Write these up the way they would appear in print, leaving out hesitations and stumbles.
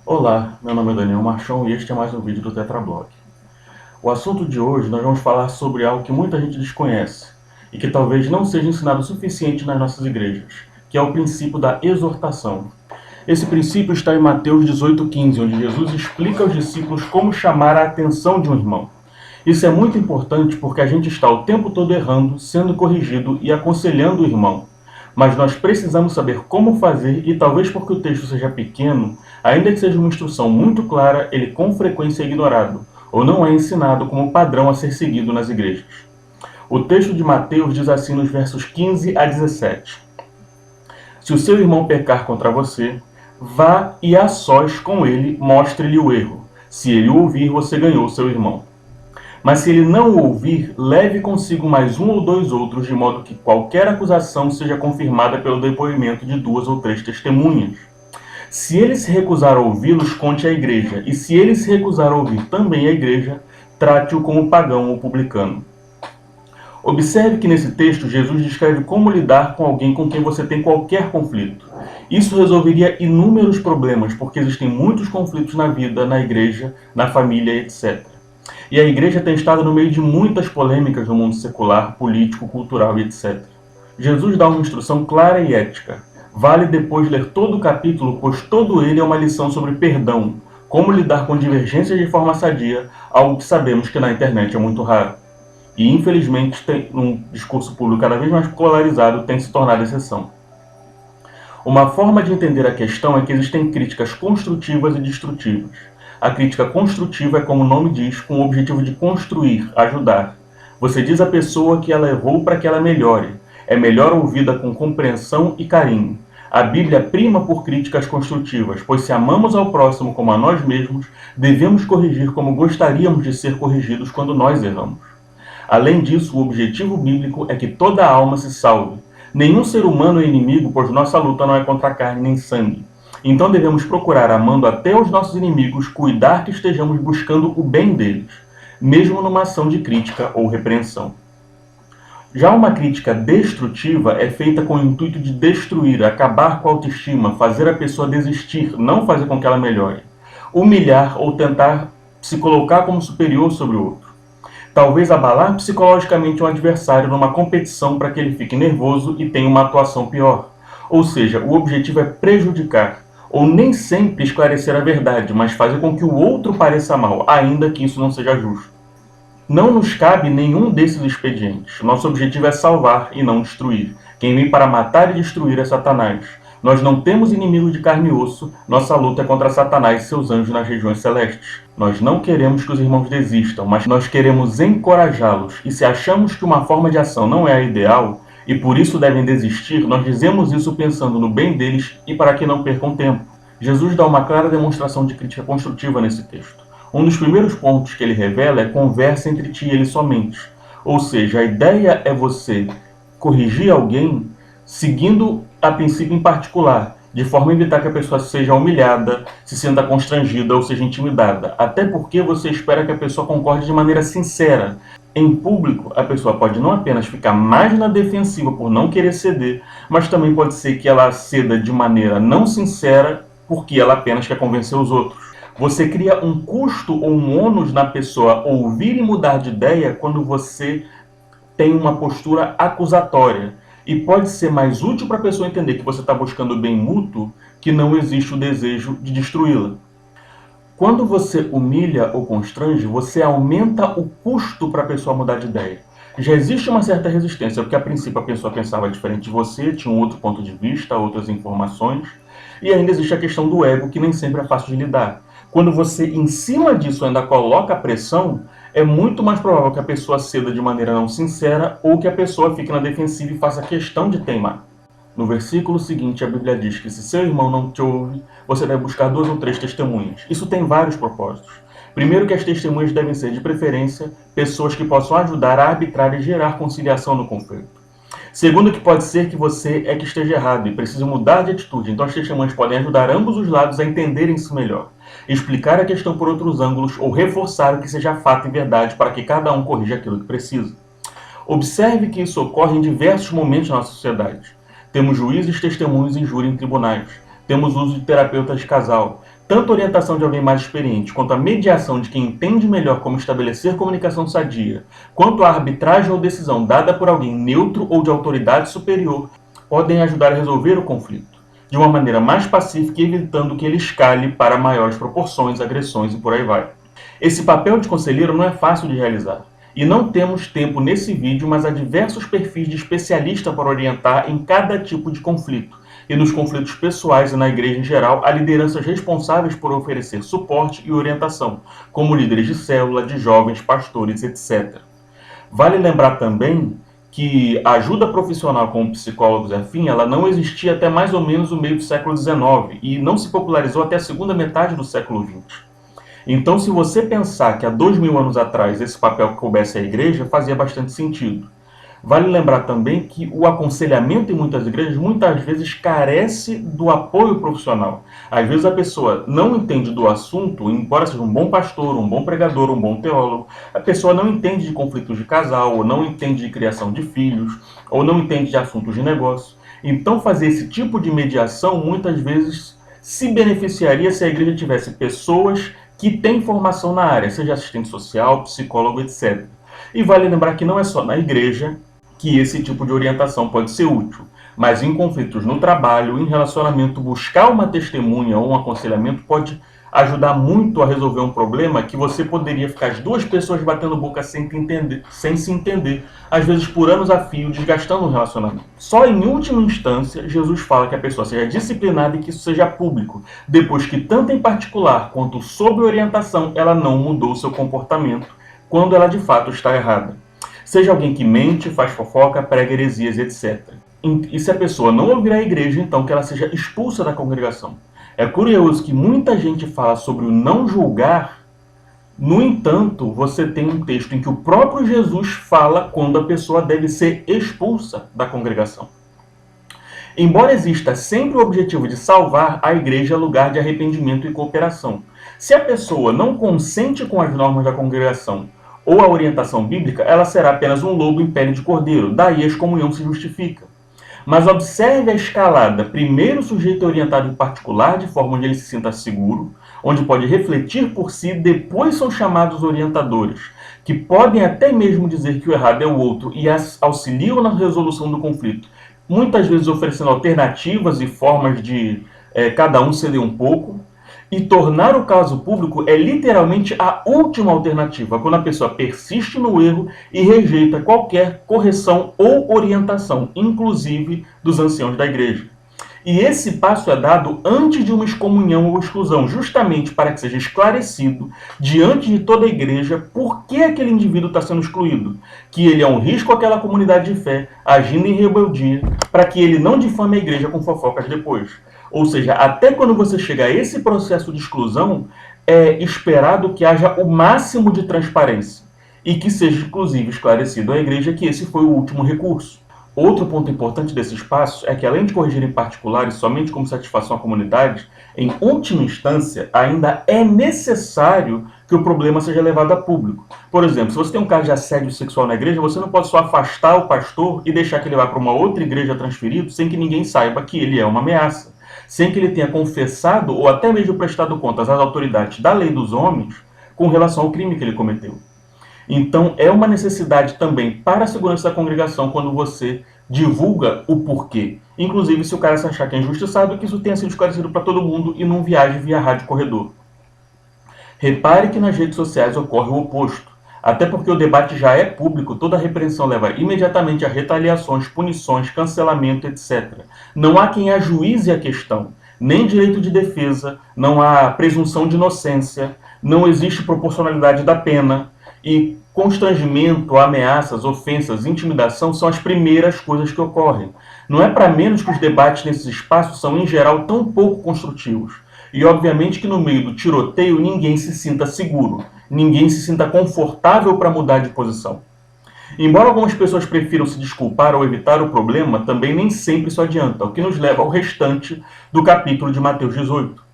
Olá, meu nome é Daniel Marchão e este é mais um vídeo do Tetrablog. O assunto de hoje nós vamos falar sobre algo que muita gente desconhece e que talvez não seja ensinado o suficiente nas nossas igrejas, que é o princípio da exortação. Esse princípio está em Mateus 18,15, onde Jesus explica aos discípulos como chamar a atenção de um irmão. Isso é muito importante porque a gente está o tempo todo errando, sendo corrigido e aconselhando o irmão. Mas nós precisamos saber como fazer e talvez porque o texto seja pequeno, ainda que seja uma instrução muito clara, ele com frequência é ignorado, ou não é ensinado como padrão a ser seguido nas igrejas. O texto de Mateus diz assim nos versos 15 a 17. Se o seu irmão pecar contra você, vá e a sós com ele mostre-lhe o erro. Se ele o ouvir, você ganhou seu irmão. Mas se ele não o ouvir, leve consigo mais um ou dois outros, de modo que qualquer acusação seja confirmada pelo depoimento de 2 ou 3 testemunhas. Se ele se recusar a ouvi-los, conte à igreja, e se ele se recusar a ouvir também a igreja, trate-o como pagão ou publicano. Observe que nesse texto Jesus descreve como lidar com alguém com quem você tem qualquer conflito. Isso resolveria inúmeros problemas, porque existem muitos conflitos na vida, na igreja, na família, etc. E a igreja tem estado no meio de muitas polêmicas no mundo secular, político, cultural e etc. Jesus dá uma instrução clara e ética. Vale depois ler todo o capítulo, pois todo ele é uma lição sobre perdão, como lidar com divergências de forma sadia, algo que sabemos que na internet é muito raro. E infelizmente, um discurso público cada vez mais polarizado tem se tornado exceção. Uma forma de entender a questão é que existem críticas construtivas e destrutivas. A crítica construtiva é, como o nome diz, com o objetivo de construir, ajudar. Você diz à pessoa que ela errou para que ela melhore. É melhor ouvida com compreensão e carinho. A Bíblia prima por críticas construtivas, pois se amamos ao próximo como a nós mesmos, devemos corrigir como gostaríamos de ser corrigidos quando nós erramos. Além disso, o objetivo bíblico é que toda alma se salve. Nenhum ser humano é inimigo, pois nossa luta não é contra carne nem sangue. Então devemos procurar, amando até os nossos inimigos, cuidar que estejamos buscando o bem deles, mesmo numa ação de crítica ou repreensão. Já uma crítica destrutiva é feita com o intuito de destruir, acabar com a autoestima, fazer a pessoa desistir, não fazer com que ela melhore, humilhar ou tentar se colocar como superior sobre o outro. Talvez abalar psicologicamente um adversário numa competição para que ele fique nervoso e tenha uma atuação pior. Ou seja, o objetivo é prejudicar, ou nem sempre esclarecer a verdade, mas fazer com que o outro pareça mal, ainda que isso não seja justo. Não nos cabe nenhum desses expedientes. Nosso objetivo é salvar e não destruir. Quem vem para matar e destruir é Satanás. Nós não temos inimigos de carne e osso, nossa luta é contra Satanás e seus anjos nas regiões celestes. Nós não queremos que os irmãos desistam, mas nós queremos encorajá-los. E se achamos que uma forma de ação não é a ideal, e por isso devem desistir, nós dizemos isso pensando no bem deles e para que não percam tempo. Jesus dá uma clara demonstração de crítica construtiva nesse texto. Um dos primeiros pontos que ele revela é conversa entre ti e ele somente. Ou seja, a ideia é você corrigir alguém seguindo a princípio em particular, de forma a evitar que a pessoa seja humilhada, se sinta constrangida ou seja intimidada. Até porque você espera que a pessoa concorde de maneira sincera. Em público, a pessoa pode não apenas ficar mais na defensiva por não querer ceder, mas também pode ser que ela ceda de maneira não sincera porque ela apenas quer convencer os outros. Você cria um custo ou um ônus na pessoa ouvir e mudar de ideia quando você tem uma postura acusatória. E pode ser mais útil para a pessoa entender que você está buscando o bem mútuo, que não existe o desejo de destruí-la. Quando você humilha ou constrange, você aumenta o custo para a pessoa mudar de ideia. Já existe uma certa resistência, porque a princípio a pessoa pensava diferente de você, tinha um outro ponto de vista, outras informações, e ainda existe a questão do ego, que nem sempre é fácil de lidar. Quando você, em cima disso, ainda coloca pressão, é muito mais provável que a pessoa ceda de maneira não sincera ou que a pessoa fique na defensiva e faça questão de teimar. No versículo seguinte, a Bíblia diz que se seu irmão não te ouve, você deve buscar 2 ou 3 testemunhas. Isso tem vários propósitos. Primeiro, que as testemunhas devem ser, de preferência, pessoas que possam ajudar a arbitrar e gerar conciliação no conflito. Segundo, que pode ser que você é que esteja errado e precise mudar de atitude. Então as testemunhas podem ajudar ambos os lados a entenderem isso melhor, explicar a questão por outros ângulos ou reforçar o que seja fato e verdade para que cada um corrija aquilo que precisa. Observe que isso ocorre em diversos momentos na nossa sociedade. Temos juízes, testemunhos e júri em tribunais. temos o uso de terapeutas de casal, tanto a orientação de alguém mais experiente, quanto a mediação de quem entende melhor como estabelecer comunicação sadia, quanto a arbitragem ou decisão dada por alguém neutro ou de autoridade superior, podem ajudar a resolver o conflito, de uma maneira mais pacífica, evitando que ele escale para maiores proporções, agressões e por aí vai. Esse papel de conselheiro não é fácil de realizar, e não temos tempo nesse vídeo, mas há diversos perfis de especialista para orientar em cada tipo de conflito, e nos conflitos pessoais e na igreja em geral, há lideranças responsáveis por oferecer suporte e orientação, como líderes de célula, de jovens, pastores, etc. Vale lembrar também que a ajuda profissional como psicólogos e afim, ela não existia até mais ou menos o meio do século XIX e não se popularizou até a segunda metade do século XX. Então, se você pensar que há 2000 anos atrás esse papel que coubesse à igreja, fazia bastante sentido. Vale lembrar também que o aconselhamento em muitas igrejas, muitas vezes, carece do apoio profissional. Às vezes a pessoa não entende do assunto, embora seja um bom pastor, um bom pregador, um bom teólogo, a pessoa não entende de conflitos de casal, ou não entende de criação de filhos, ou não entende de assuntos de negócio. Então, fazer esse tipo de mediação, muitas vezes, se beneficiaria se a igreja tivesse pessoas que têm formação na área, seja assistente social, psicólogo, etc. E vale lembrar que não é só na igreja que esse tipo de orientação pode ser útil, mas em conflitos no trabalho, em relacionamento, buscar uma testemunha ou um aconselhamento pode ajudar muito a resolver um problema que você poderia ficar as duas pessoas batendo boca sem se entender, às vezes por anos a fio, desgastando um relacionamento. Só em última instância, Jesus fala que a pessoa seja disciplinada e que isso seja público, depois que tanto em particular quanto sob orientação ela não mudou seu comportamento, quando ela de fato está errada. Seja alguém que mente, faz fofoca, prega heresias, etc. E se a pessoa não ouvir a igreja, então que ela seja expulsa da congregação. É curioso que muita gente fala sobre o não julgar, no entanto, você tem um texto em que o próprio Jesus fala quando a pessoa deve ser expulsa da congregação. Embora exista sempre o objetivo de salvar, a igreja é lugar de arrependimento e cooperação. Se a pessoa não consente com as normas da congregação ou a orientação bíblica, ela será apenas um lobo em pele de cordeiro, daí a excomunhão se justifica. Mas observe a escalada, primeiro o sujeito é orientado em particular, de forma onde ele se sinta seguro, onde pode refletir por si, depois são chamados orientadores, que podem até mesmo dizer que o errado é o outro e auxiliam na resolução do conflito, muitas vezes oferecendo alternativas e formas de cada um ceder um pouco. E tornar o caso público é literalmente a última alternativa, quando a pessoa persiste no erro e rejeita qualquer correção ou orientação, inclusive dos anciãos da igreja. E esse passo é dado antes de uma excomunhão ou exclusão, justamente para que seja esclarecido, diante de toda a igreja, por que aquele indivíduo está sendo excluído, que ele é um risco àquela comunidade de fé, agindo em rebeldia, para que ele não difame a igreja com fofocas depois. Ou seja, até quando você chega a esse processo de exclusão, é esperado que haja o máximo de transparência e que seja, inclusive, esclarecido à igreja que esse foi o último recurso. Outro ponto importante desse espaço é que, além de corrigir em particulares somente como satisfação à comunidade, em última instância, ainda é necessário que o problema seja levado a público. Por exemplo, se você tem um caso de assédio sexual na igreja, você não pode só afastar o pastor e deixar que ele vá para uma outra igreja transferido sem que ninguém saiba que ele é uma ameaça, sem que ele tenha confessado ou até mesmo prestado contas às autoridades da lei dos homens com relação ao crime que ele cometeu. Então, é uma necessidade também para a segurança da congregação quando você divulga o porquê. Inclusive, se o cara se achar que é injustiçado, que isso tenha sido esclarecido para todo mundo e não viaje via rádio corredor. Repare que nas redes sociais ocorre o oposto. Até porque o debate já é público, toda repreensão leva imediatamente a retaliações, punições, cancelamento, etc. Não há quem ajuize a questão, nem direito de defesa, não há presunção de inocência, não existe proporcionalidade da pena, e constrangimento, ameaças, ofensas, intimidação são as primeiras coisas que ocorrem. Não é para menos que os debates nesses espaços são, em geral, tão pouco construtivos. E, obviamente, que no meio do tiroteio ninguém se sinta seguro, ninguém se sinta confortável para mudar de posição. Embora algumas pessoas prefiram se desculpar ou evitar o problema, também nem sempre isso adianta, o que nos leva ao restante do capítulo de Mateus 18.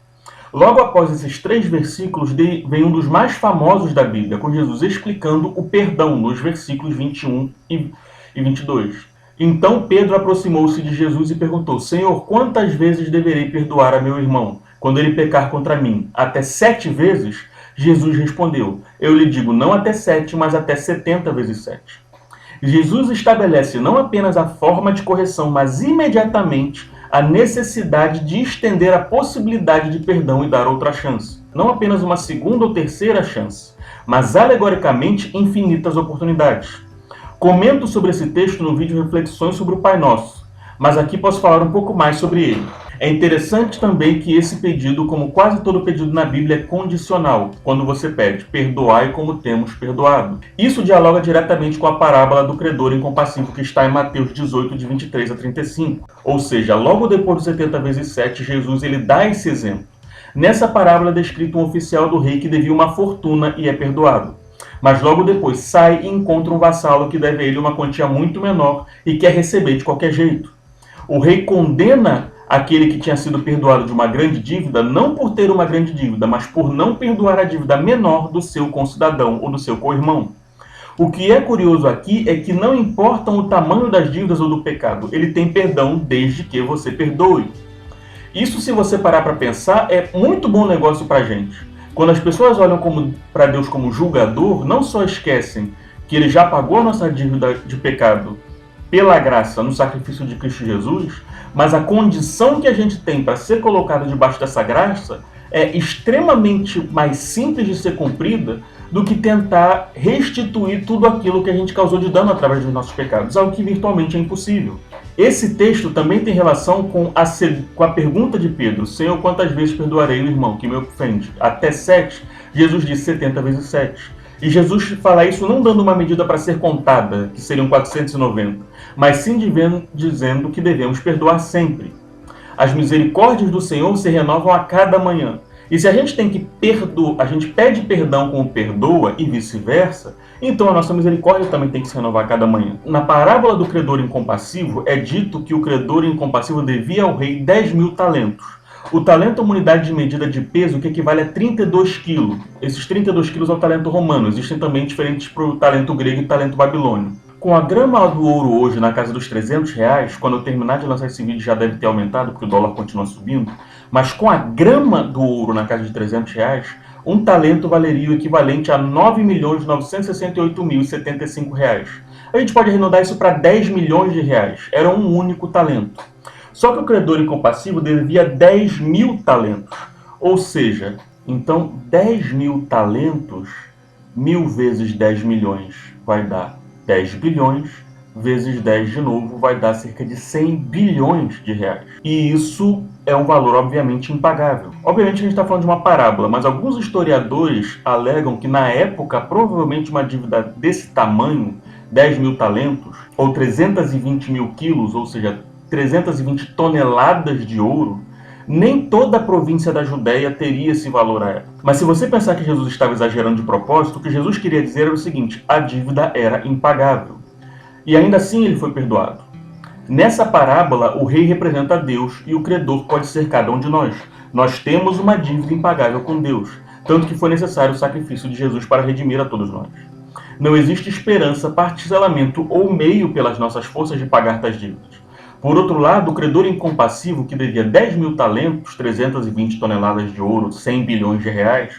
Logo após esses 3 versículos, vem um dos mais famosos da Bíblia, com Jesus explicando o perdão, nos versículos 21 e 22. Então Pedro aproximou-se de Jesus e perguntou: Senhor, quantas vezes deverei perdoar a meu irmão quando ele pecar contra mim? Até 7 vezes? Jesus respondeu: Eu lhe digo, não até 7, mas até 70 vezes 7. Jesus estabelece não apenas a forma de correção, mas imediatamente a necessidade de estender a possibilidade de perdão e dar outra chance. Não apenas uma segunda ou terceira chance, mas alegoricamente infinitas oportunidades. Comento sobre esse texto no vídeo Reflexões sobre o Pai Nosso, mas aqui posso falar um pouco mais sobre ele. É interessante também que esse pedido, como quase todo pedido na Bíblia, é condicional, quando você pede, perdoai como temos perdoado. Isso dialoga diretamente com a parábola do credor incompassivo que está em Mateus 18, de 23 a 35. Ou seja, logo depois dos 70 vezes 7, Jesus ele dá esse exemplo. Nessa parábola é descrito um oficial do rei que devia uma fortuna e é perdoado. Mas logo depois sai e encontra um vassalo que deve a ele uma quantia muito menor e quer receber de qualquer jeito. O rei condena aquele que tinha sido perdoado de uma grande dívida, não por ter uma grande dívida, mas por não perdoar a dívida menor do seu concidadão ou do seu co-irmão. O que é curioso aqui é que não importam o tamanho das dívidas ou do pecado, ele tem perdão desde que você perdoe. Isso, se você parar para pensar, é muito bom negócio para a gente. Quando as pessoas olham para Deus como julgador, não só esquecem que ele já pagou a nossa dívida de pecado pela graça no sacrifício de Cristo Jesus, mas a condição que a gente tem para ser colocado debaixo dessa graça é extremamente mais simples de ser cumprida do que tentar restituir tudo aquilo que a gente causou de dano através dos nossos pecados, algo que virtualmente é impossível. Esse texto também tem relação com a pergunta de Pedro: Senhor, quantas vezes perdoarei o irmão que me ofende? Até 7? Jesus disse 70 vezes 7. E Jesus fala isso não dando uma medida para ser contada, que seriam 490, mas sim dizendo que devemos perdoar sempre. As misericórdias do Senhor se renovam a cada manhã. E se a gente tem que perdoar, a gente pede perdão como perdoa e vice-versa, então a nossa misericórdia também tem que se renovar a cada manhã. Na parábola do credor incompassivo, é dito que o credor incompassivo devia ao rei 10.000 talentos. O talento é uma unidade de medida de peso que equivale a 32 quilos. Esses 32 quilos é o talento romano. Existem também diferentes para o talento grego e talento babilônio. Com a grama do ouro hoje na casa dos R$300, quando eu terminar de lançar esse vídeo já deve ter aumentado, porque o dólar continua subindo, mas com a grama do ouro na casa de R$300, um talento valeria o equivalente a R$9.968.075. A gente pode arredondar isso para R$10 milhões. Era um único talento. Só que o credor incompassivo devia 10.000 talentos. Ou seja, então 10.000 talentos, 1.000 vezes 10 milhões vai dar 10 bilhões, vezes 10 de novo vai dar cerca de 100 bilhões de reais. E isso é um valor obviamente impagável. Obviamente a gente está falando de uma parábola, mas alguns historiadores alegam que na época provavelmente uma dívida desse tamanho, 10.000 talentos, ou 320 mil quilos, ou seja, 320 toneladas de ouro, nem toda a província da Judéia teria esse valor à época. Mas se você pensar que Jesus estava exagerando de propósito, o que Jesus queria dizer era o seguinte: a dívida era impagável. E ainda assim ele foi perdoado. Nessa parábola, o rei representa Deus e o credor pode ser cada um de nós. Nós temos uma dívida impagável com Deus, tanto que foi necessário o sacrifício de Jesus para redimir a todos nós. Não existe esperança, parcelamento ou meio pelas nossas forças de pagar tais dívidas. Por outro lado, o credor incompassivo, que devia 10.000 talentos, 320 toneladas de ouro, 100 bilhões de reais,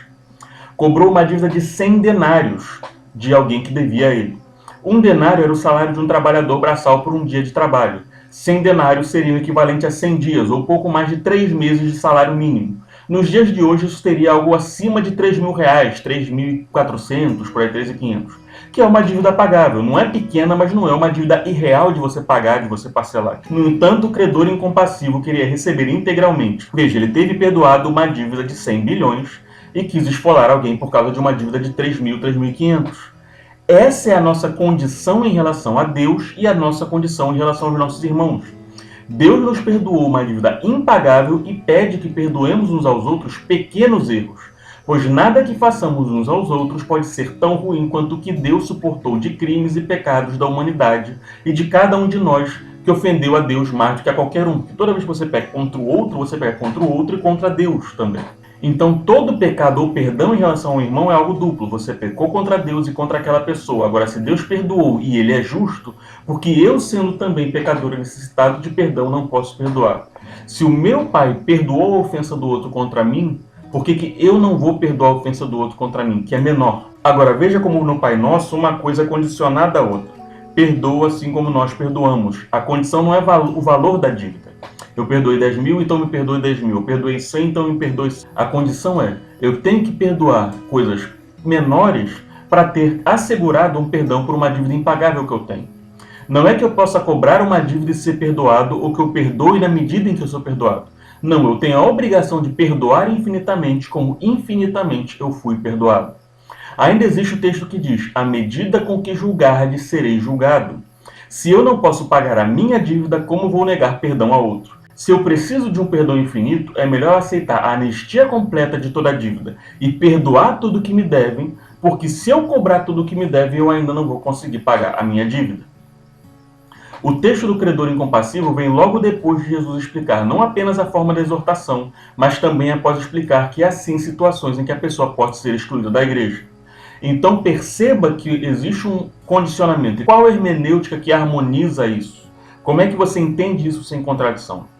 cobrou uma dívida de 100 denários de alguém que devia a ele. Um denário era o salário de um trabalhador braçal por um dia de trabalho. 100 denários seriam equivalente a 100 dias, ou pouco mais de 3 meses de salário mínimo. Nos dias de hoje, isso teria algo acima de 3.000 reais, 3.400, por aí 3.500. Que é uma dívida pagável. Não é pequena, mas não é uma dívida irreal de você pagar, de você parcelar. No entanto, o credor incompassivo queria receber integralmente. Veja, ele teve perdoado uma dívida de 100 bilhões e quis esfolar alguém por causa de uma dívida de 3.000, 3.500. Essa é a nossa condição em relação a Deus e a nossa condição em relação aos nossos irmãos. Deus nos perdoou uma dívida impagável e pede que perdoemos uns aos outros pequenos erros, pois nada que façamos uns aos outros pode ser tão ruim quanto o que Deus suportou de crimes e pecados da humanidade e de cada um de nós que ofendeu a Deus mais do que a qualquer um. Porque toda vez que você peca contra o outro, você peca contra o outro e contra Deus também. Então todo pecado ou perdão em relação ao irmão é algo duplo. Você pecou contra Deus e contra aquela pessoa. Agora, se Deus perdoou e ele é justo, porque eu, sendo também pecador e necessitado de perdão, não posso perdoar. Se o meu pai perdoou a ofensa do outro contra mim, por que eu não vou perdoar a ofensa do outro contra mim, que é menor? Agora, veja como no Pai Nosso uma coisa é condicionada à outra. Perdoa assim como nós perdoamos. A condição não é o valor da dívida. Eu perdoei 10 mil, então me perdoe 10 mil. Eu perdoei 100, então me perdoe 100. A condição é, eu tenho que perdoar coisas menores para ter assegurado um perdão por uma dívida impagável que eu tenho. Não é que eu possa cobrar uma dívida e ser perdoado, ou que eu perdoe na medida em que eu sou perdoado. Não, eu tenho a obrigação de perdoar infinitamente, como infinitamente eu fui perdoado. Ainda existe o texto que diz, à medida com que julgardes, serei julgado. Se eu não posso pagar a minha dívida, como vou negar perdão a outro? Se eu preciso de um perdão infinito, é melhor aceitar a anistia completa de toda a dívida e perdoar tudo que me devem, porque se eu cobrar tudo que me devem, eu ainda não vou conseguir pagar a minha dívida. O texto do credor incompassível vem logo depois de Jesus explicar não apenas a forma da exortação, mas também após explicar que há sim situações em que a pessoa pode ser excluída da igreja. Então perceba que existe um condicionamento. E qual a hermenêutica que harmoniza isso? Como é que você entende isso sem contradição?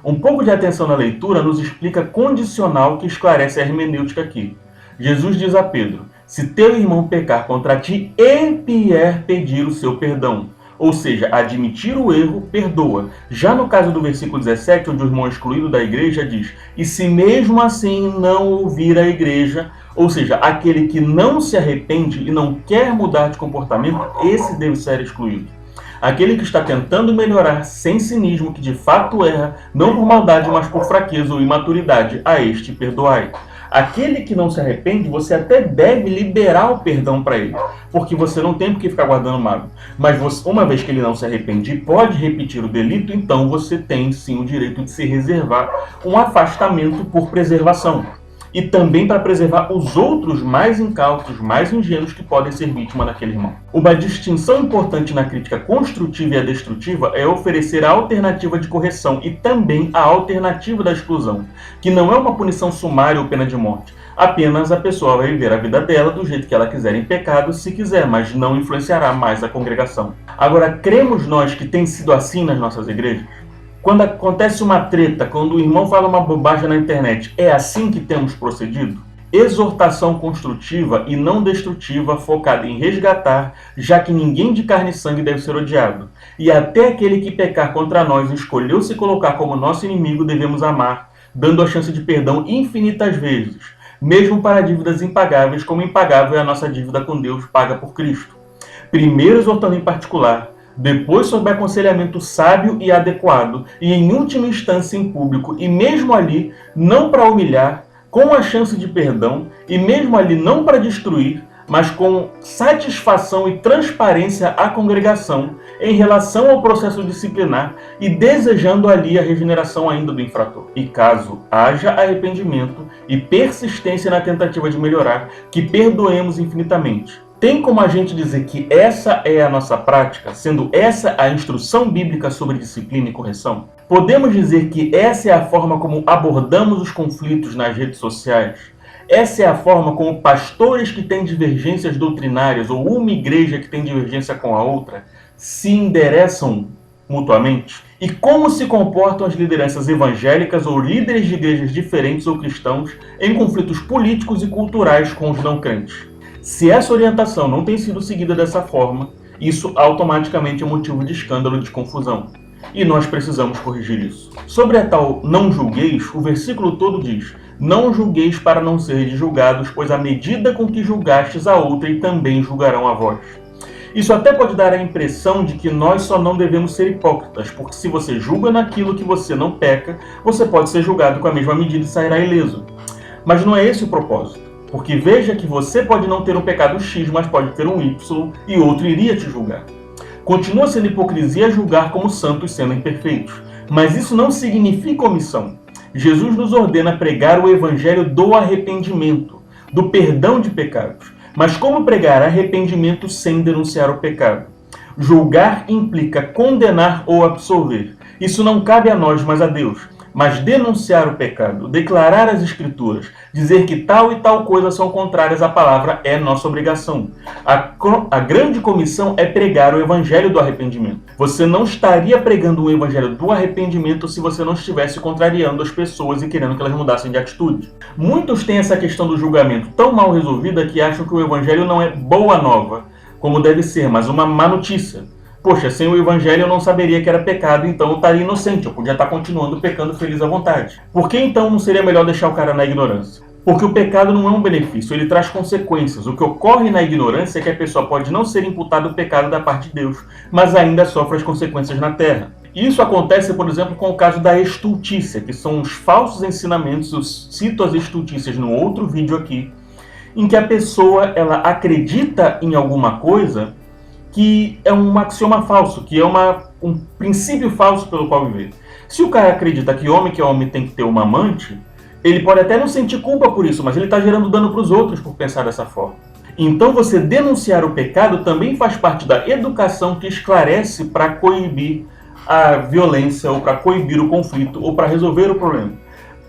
Um pouco de atenção na leitura nos explica condicional que esclarece a hermenêutica aqui. Jesus diz a Pedro, se teu irmão pecar contra ti e vier pedir o seu perdão. Ou seja, admitir o erro, perdoa. Já no caso do versículo 17, onde o irmão excluído da igreja diz, e se mesmo assim não ouvir a igreja, ou seja, aquele que não se arrepende e não quer mudar de comportamento, esse deve ser excluído. Aquele que está tentando melhorar sem cinismo, que de fato erra, não por maldade, mas por fraqueza ou imaturidade, a este perdoai. Aquele que não se arrepende, você até deve liberar o perdão para ele, porque você não tem por que ficar guardando mágoa. Mas você, uma vez que ele não se arrepende e pode repetir o delito, então você tem sim o direito de se reservar um afastamento por preservação. E também para preservar os outros mais incautos, mais ingênuos que podem ser vítima daquele irmão. Uma distinção importante na crítica construtiva e a destrutiva é oferecer a alternativa de correção e também a alternativa da exclusão, que não é uma punição sumária ou pena de morte. Apenas a pessoa vai viver a vida dela do jeito que ela quiser em pecado, se quiser, mas não influenciará mais a congregação. Agora, cremos nós que tem sido assim nas nossas igrejas? Quando acontece uma treta, quando o irmão fala uma bobagem na internet, é assim que temos procedido? Exortação construtiva e não destrutiva, focada em resgatar, já que ninguém de carne e sangue deve ser odiado. E até aquele que pecar contra nós e escolheu se colocar como nosso inimigo, devemos amar, dando a chance de perdão infinitas vezes, mesmo para dívidas impagáveis, como impagável é a nossa dívida com Deus paga por Cristo. Primeiro exortando em particular, depois sob aconselhamento sábio e adequado, e em última instância em público, e mesmo ali, não para humilhar, com a chance de perdão, e mesmo ali não para destruir, mas com satisfação e transparência à congregação em relação ao processo disciplinar e desejando ali a regeneração ainda do infrator. E caso haja arrependimento e persistência na tentativa de melhorar, que perdoemos infinitamente. Tem como a gente dizer que essa é a nossa prática, sendo essa a instrução bíblica sobre disciplina e correção? Podemos dizer que essa é a forma como abordamos os conflitos nas redes sociais? Essa é a forma como pastores que têm divergências doutrinárias ou uma igreja que tem divergência com a outra se endereçam mutuamente? E como se comportam as lideranças evangélicas ou líderes de igrejas diferentes ou cristãos em conflitos políticos e culturais com os não crentes? Se essa orientação não tem sido seguida dessa forma, isso automaticamente é motivo de escândalo e de confusão. E nós precisamos corrigir isso. Sobre a tal não julgueis, o versículo todo diz, não julgueis para não seres julgados, pois à medida com que julgastes a outrem também julgarão a vós. Isso até pode dar a impressão de que nós só não devemos ser hipócritas, porque se você julga naquilo que você não peca, você pode ser julgado com a mesma medida e sairá ileso. Mas não é esse o propósito. Porque veja que você pode não ter um pecado X, mas pode ter um Y, e outro iria te julgar. Continua sendo hipocrisia julgar como santos sendo imperfeitos. Mas isso não significa omissão. Jesus nos ordena pregar o evangelho do arrependimento, do perdão de pecados. Mas como pregar arrependimento sem denunciar o pecado? Julgar implica condenar ou absolver. Isso não cabe a nós, mas a Deus. Mas denunciar o pecado, declarar as Escrituras, dizer que tal e tal coisa são contrárias à palavra é nossa obrigação. A grande comissão é pregar o evangelho do arrependimento. Você não estaria pregando o evangelho do arrependimento se você não estivesse contrariando as pessoas e querendo que elas mudassem de atitude. Muitos têm essa questão do julgamento tão mal resolvida que acham que o evangelho não é boa nova, como deve ser, mas uma má notícia. Poxa, sem o evangelho eu não saberia que era pecado, então eu estaria inocente, eu podia estar continuando pecando feliz à vontade. Por que então não seria melhor deixar o cara na ignorância? Porque o pecado não é um benefício, ele traz consequências. O que ocorre na ignorância é que a pessoa pode não ser imputada o pecado da parte de Deus, mas ainda sofre as consequências na terra. Isso acontece, por exemplo, com o caso da estultícia, que são os falsos ensinamentos, eu cito as estultícias no outro vídeo aqui, em que a pessoa ela acredita em alguma coisa que é um axioma falso, que é um princípio falso pelo qual viver. Se o cara acredita que homem tem que ter uma amante, ele pode até não sentir culpa por isso, mas ele está gerando dano para os outros por pensar dessa forma. Então você denunciar o pecado também faz parte da educação que esclarece para coibir a violência, ou para coibir o conflito, ou para resolver o problema.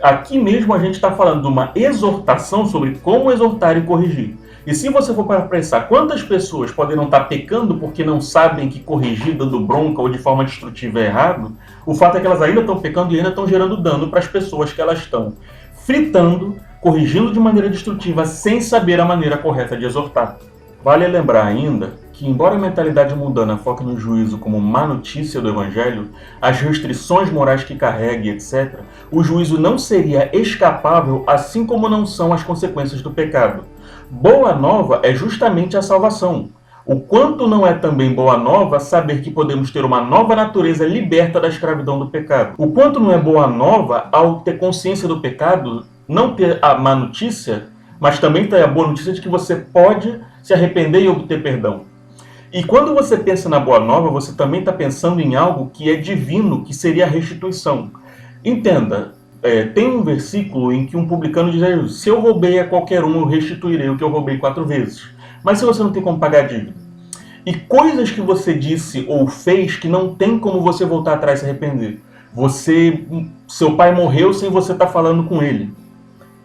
Aqui mesmo a gente está falando de uma exortação sobre como exortar e corrigir. E se você for para pensar quantas pessoas podem não estar pecando porque não sabem que corrigir dando bronca ou de forma destrutiva é errado, o fato é que elas ainda estão pecando e ainda estão gerando dano para as pessoas que elas estão fritando, corrigindo de maneira destrutiva sem saber a maneira correta de exortar. Vale lembrar ainda que, embora a mentalidade mundana foque no juízo como má notícia do Evangelho, as restrições morais que carregue, etc., o juízo não seria escapável, assim como não são as consequências do pecado. Boa nova é justamente a salvação. O quanto não é também boa nova saber que podemos ter uma nova natureza liberta da escravidão do pecado. O quanto não é boa nova ao ter consciência do pecado, não ter a má notícia, mas também ter a boa notícia de que você pode se arrepender e obter perdão. E quando você pensa na boa nova, você também está pensando em algo que é divino, que seria a restituição. Entenda, tem um versículo em que um publicano diz: se eu roubei a qualquer um, eu restituirei o que eu roubei 4 vezes. Mas se você não tem como pagar a dívida? E coisas que você disse ou fez que não tem como você voltar atrás e se arrepender. Seu pai morreu sem você estar falando com ele.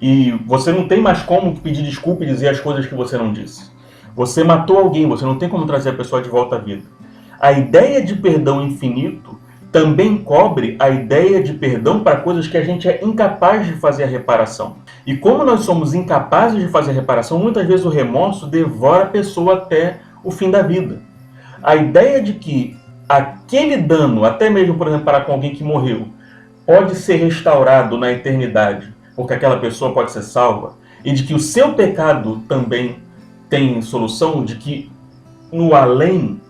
E você não tem mais como pedir desculpa e dizer as coisas que você não disse. Você matou alguém, você não tem como trazer a pessoa de volta à vida. A ideia de perdão infinito também cobre a ideia de perdão para coisas que a gente é incapaz de fazer a reparação. E como nós somos incapazes de fazer a reparação, muitas vezes o remorso devora a pessoa até o fim da vida. A ideia de que aquele dano, até mesmo, por exemplo, para com alguém que morreu, pode ser restaurado na eternidade, porque aquela pessoa pode ser salva, e de que o seu pecado também tem solução, de que no além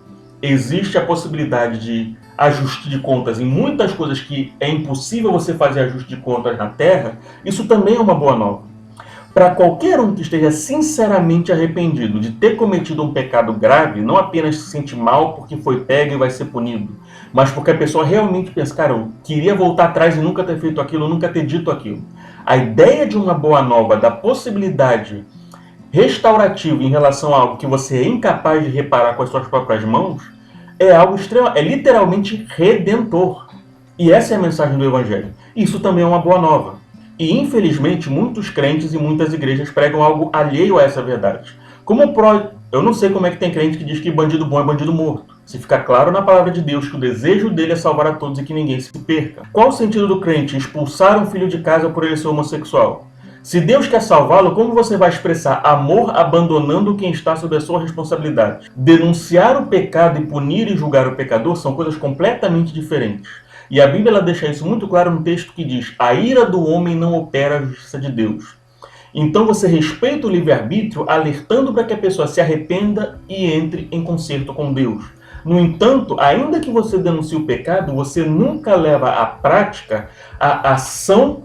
existe a possibilidade de ajuste de contas em muitas coisas que é impossível você fazer ajuste de contas na Terra, isso também é uma boa nova. Para qualquer um que esteja sinceramente arrependido de ter cometido um pecado grave, não apenas se sente mal porque foi pego e vai ser punido, mas porque a pessoa realmente pensa: cara, eu queria voltar atrás e nunca ter feito aquilo, nunca ter dito aquilo. A ideia de uma boa nova, da possibilidade restaurativa em relação a algo que você é incapaz de reparar com as suas próprias mãos, é algo extremo, é literalmente redentor. E essa é a mensagem do Evangelho. Isso também é uma boa nova. E, infelizmente, muitos crentes e muitas igrejas pregam algo alheio a essa verdade. Eu não sei como é que tem crente que diz que bandido bom é bandido morto. Se fica claro na palavra de Deus que o desejo dele é salvar a todos e que ninguém se perca. Qual o sentido do crente expulsar um filho de casa por ele ser homossexual? Se Deus quer salvá-lo, como você vai expressar amor abandonando quem está sob a sua responsabilidade? Denunciar o pecado e punir e julgar o pecador são coisas completamente diferentes. E a Bíblia ela deixa isso muito claro no texto que diz: a ira do homem não opera a justiça de Deus. Então você respeita o livre-arbítrio, alertando para que a pessoa se arrependa e entre em conserto com Deus. No entanto, ainda que você denuncie o pecado, você nunca leva à prática a ação,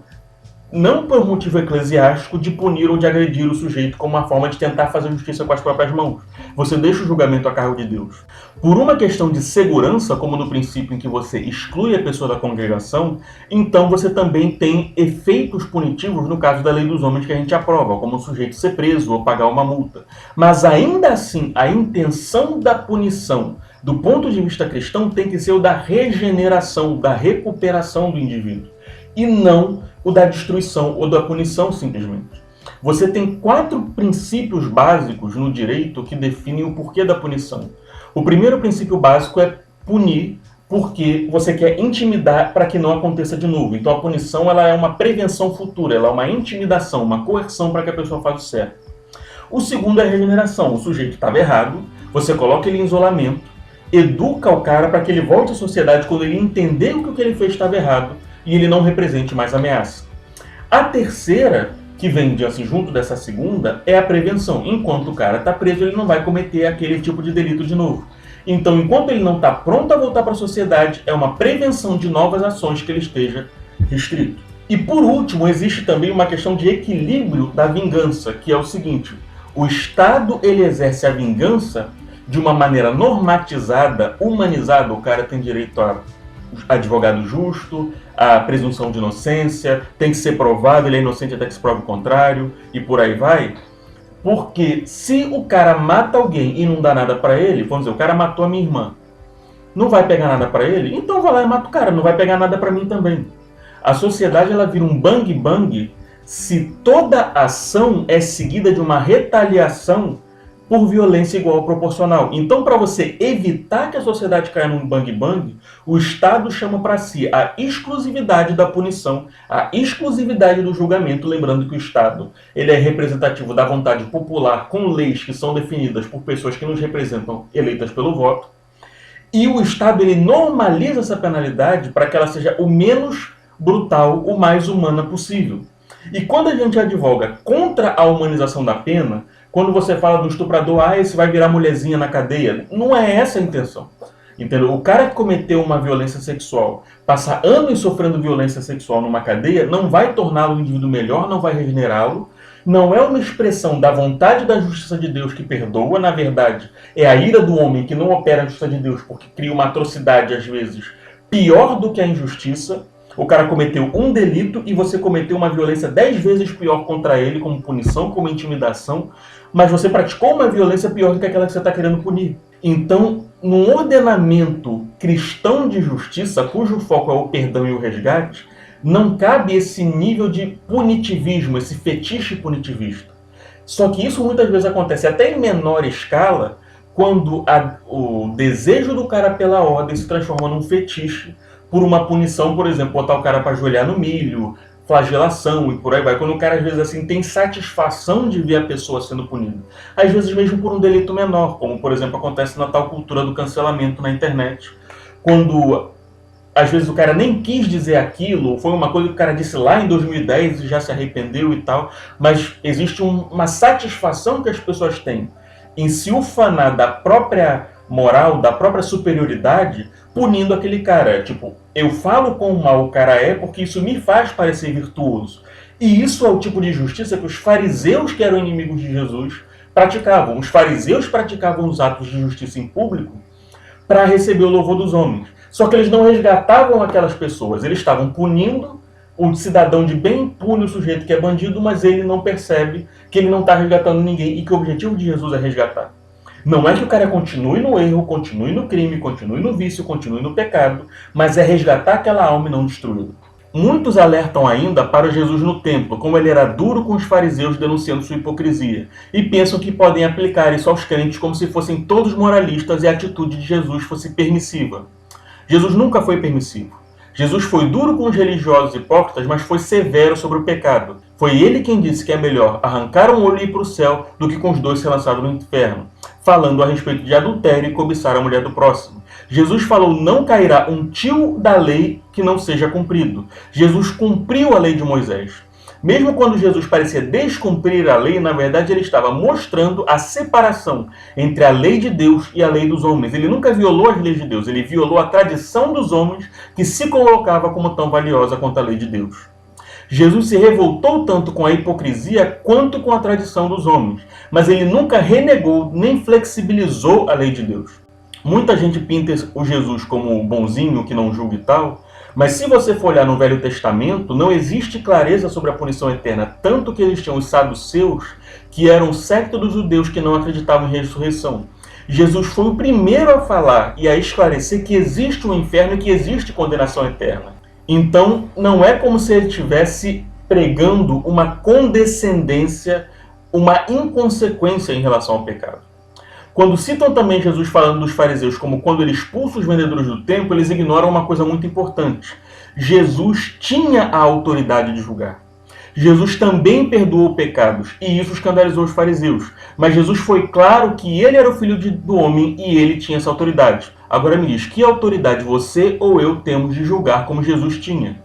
não por motivo eclesiástico, de punir ou de agredir o sujeito como uma forma de tentar fazer justiça com as próprias mãos. Você deixa o julgamento a cargo de Deus. Por uma questão de segurança, como no princípio em que você exclui a pessoa da congregação, então você também tem efeitos punitivos no caso da lei dos homens que a gente aprova, como o sujeito ser preso ou pagar uma multa. Mas ainda assim, a intenção da punição, do ponto de vista cristão, tem que ser o da regeneração, da recuperação do indivíduo. e não o da destruição ou da punição simplesmente. Você tem 4 princípios básicos no direito que definem o porquê da punição. O primeiro princípio básico é punir porque você quer intimidar para que não aconteça de novo. Então a punição ela é uma prevenção futura, ela é uma intimidação, uma coerção para que a pessoa faça o certo. O segundo é a regeneração. O sujeito estava errado, você coloca ele em isolamento, educa o cara para que ele volte à sociedade quando ele entender que o que ele fez estava errado e ele não represente mais ameaça. A terceira, que vem assim, junto dessa segunda, é a prevenção. Enquanto o cara está preso, ele não vai cometer aquele tipo de delito de novo. Então, enquanto ele não está pronto a voltar para a sociedade, é uma prevenção de novas ações que ele esteja restrito. E por último, existe também uma questão de equilíbrio da vingança, que é o seguinte: o Estado ele exerce a vingança de uma maneira normatizada, humanizada. O cara tem direito a advogado justo, a presunção de inocência, tem que ser provado, ele é inocente até que se prove o contrário, e por aí vai. Porque se o cara mata alguém e não dá nada pra ele, vamos dizer, o cara matou a minha irmã, não vai pegar nada pra ele, então vai lá e mata o cara, não vai pegar nada pra mim também. A sociedade ela vira um bang-bang se toda ação é seguida de uma retaliação por violência igual ou proporcional. Então, para você evitar que a sociedade caia num bang-bang, o Estado chama para si a exclusividade da punição, a exclusividade do julgamento, lembrando que o Estado ele é representativo da vontade popular, com leis que são definidas por pessoas que nos representam, eleitas pelo voto, e o Estado ele normaliza essa penalidade para que ela seja o menos brutal, o mais humana possível. E quando a gente advoga contra a humanização da pena, quando você fala do estuprador, esse vai virar mulherzinha na cadeia, não é essa a intenção. Entendeu? O cara que cometeu uma violência sexual, passar anos sofrendo violência sexual numa cadeia, não vai torná-lo um indivíduo melhor, não vai regenerá-lo, não é uma expressão da vontade da justiça de Deus que perdoa, na verdade, é a ira do homem que não opera a justiça de Deus porque cria uma atrocidade, às vezes, pior do que a injustiça. O cara cometeu um delito e você cometeu uma violência 10 vezes pior contra ele, como punição, como intimidação, mas você praticou uma violência pior do que aquela que você está querendo punir. Então, num ordenamento cristão de justiça, cujo foco é o perdão e o resgate, não cabe esse nível de punitivismo, esse fetiche punitivista. Só que isso muitas vezes acontece até em menor escala, quando o desejo do cara pela ordem se transforma num fetiche por uma punição, por exemplo, botar o cara para ajoelhar no milho, flagelação e por aí vai. Quando o cara, às vezes, assim, tem satisfação de ver a pessoa sendo punida. Às vezes mesmo por um delito menor, como, por exemplo, acontece na tal cultura do cancelamento na internet. Quando, às vezes, o cara nem quis dizer aquilo, ou foi uma coisa que o cara disse lá em 2010 e já se arrependeu e tal, mas existe uma satisfação que as pessoas têm em se ufanar da própria moral, da própria superioridade, punindo aquele cara. Tipo, eu falo quão mal o cara é porque isso me faz parecer virtuoso. E isso é o tipo de justiça que os fariseus, que eram inimigos de Jesus, praticavam. Os fariseus praticavam os atos de justiça em público para receber o louvor dos homens. Só que eles não resgatavam aquelas pessoas. Eles estavam punindo o cidadão de bem, pune o sujeito que é bandido, mas ele não percebe que ele não está resgatando ninguém e que o objetivo de Jesus é resgatar. Não é que o cara continue no erro, continue no crime, continue no vício, continue no pecado, mas é resgatar aquela alma e não destruí-la. Muitos alertam ainda para Jesus no templo, como ele era duro com os fariseus denunciando sua hipocrisia, e pensam que podem aplicar isso aos crentes como se fossem todos moralistas e a atitude de Jesus fosse permissiva. Jesus nunca foi permissivo. Jesus foi duro com os religiosos hipócritas, mas foi severo sobre o pecado. Foi ele quem disse que é melhor arrancar um olho e ir para o céu do que com os dois ser lançado no inferno, falando a respeito de adultério e cobiçar a mulher do próximo. Jesus falou: não cairá um tio da lei que não seja cumprido. Jesus cumpriu a lei de Moisés. Mesmo quando Jesus parecia descumprir a lei, na verdade ele estava mostrando a separação entre a lei de Deus e a lei dos homens. Ele nunca violou as leis de Deus, ele violou a tradição dos homens que se colocava como tão valiosa quanto a lei de Deus. Jesus se revoltou tanto com a hipocrisia quanto com a tradição dos homens, mas ele nunca renegou nem flexibilizou a lei de Deus. Muita gente pinta o Jesus como bonzinho, que não julga e tal, mas se você for olhar no Velho Testamento, não existe clareza sobre a punição eterna, tanto que existiam os saduceus, que eram o secto dos judeus que não acreditavam em ressurreição. Jesus foi o primeiro a falar e a esclarecer que existe um inferno e que existe condenação eterna. Então, não é como se ele estivesse pregando uma condescendência, uma inconsequência em relação ao pecado. Quando citam também Jesus falando dos fariseus como quando ele expulsa os vendedores do templo, eles ignoram uma coisa muito importante. Jesus tinha a autoridade de julgar. Jesus também perdoou pecados, e isso escandalizou os fariseus. Mas Jesus foi claro que ele era o filho do homem e ele tinha essa autoridade. Agora me diz, que autoridade você ou eu temos de julgar como Jesus tinha?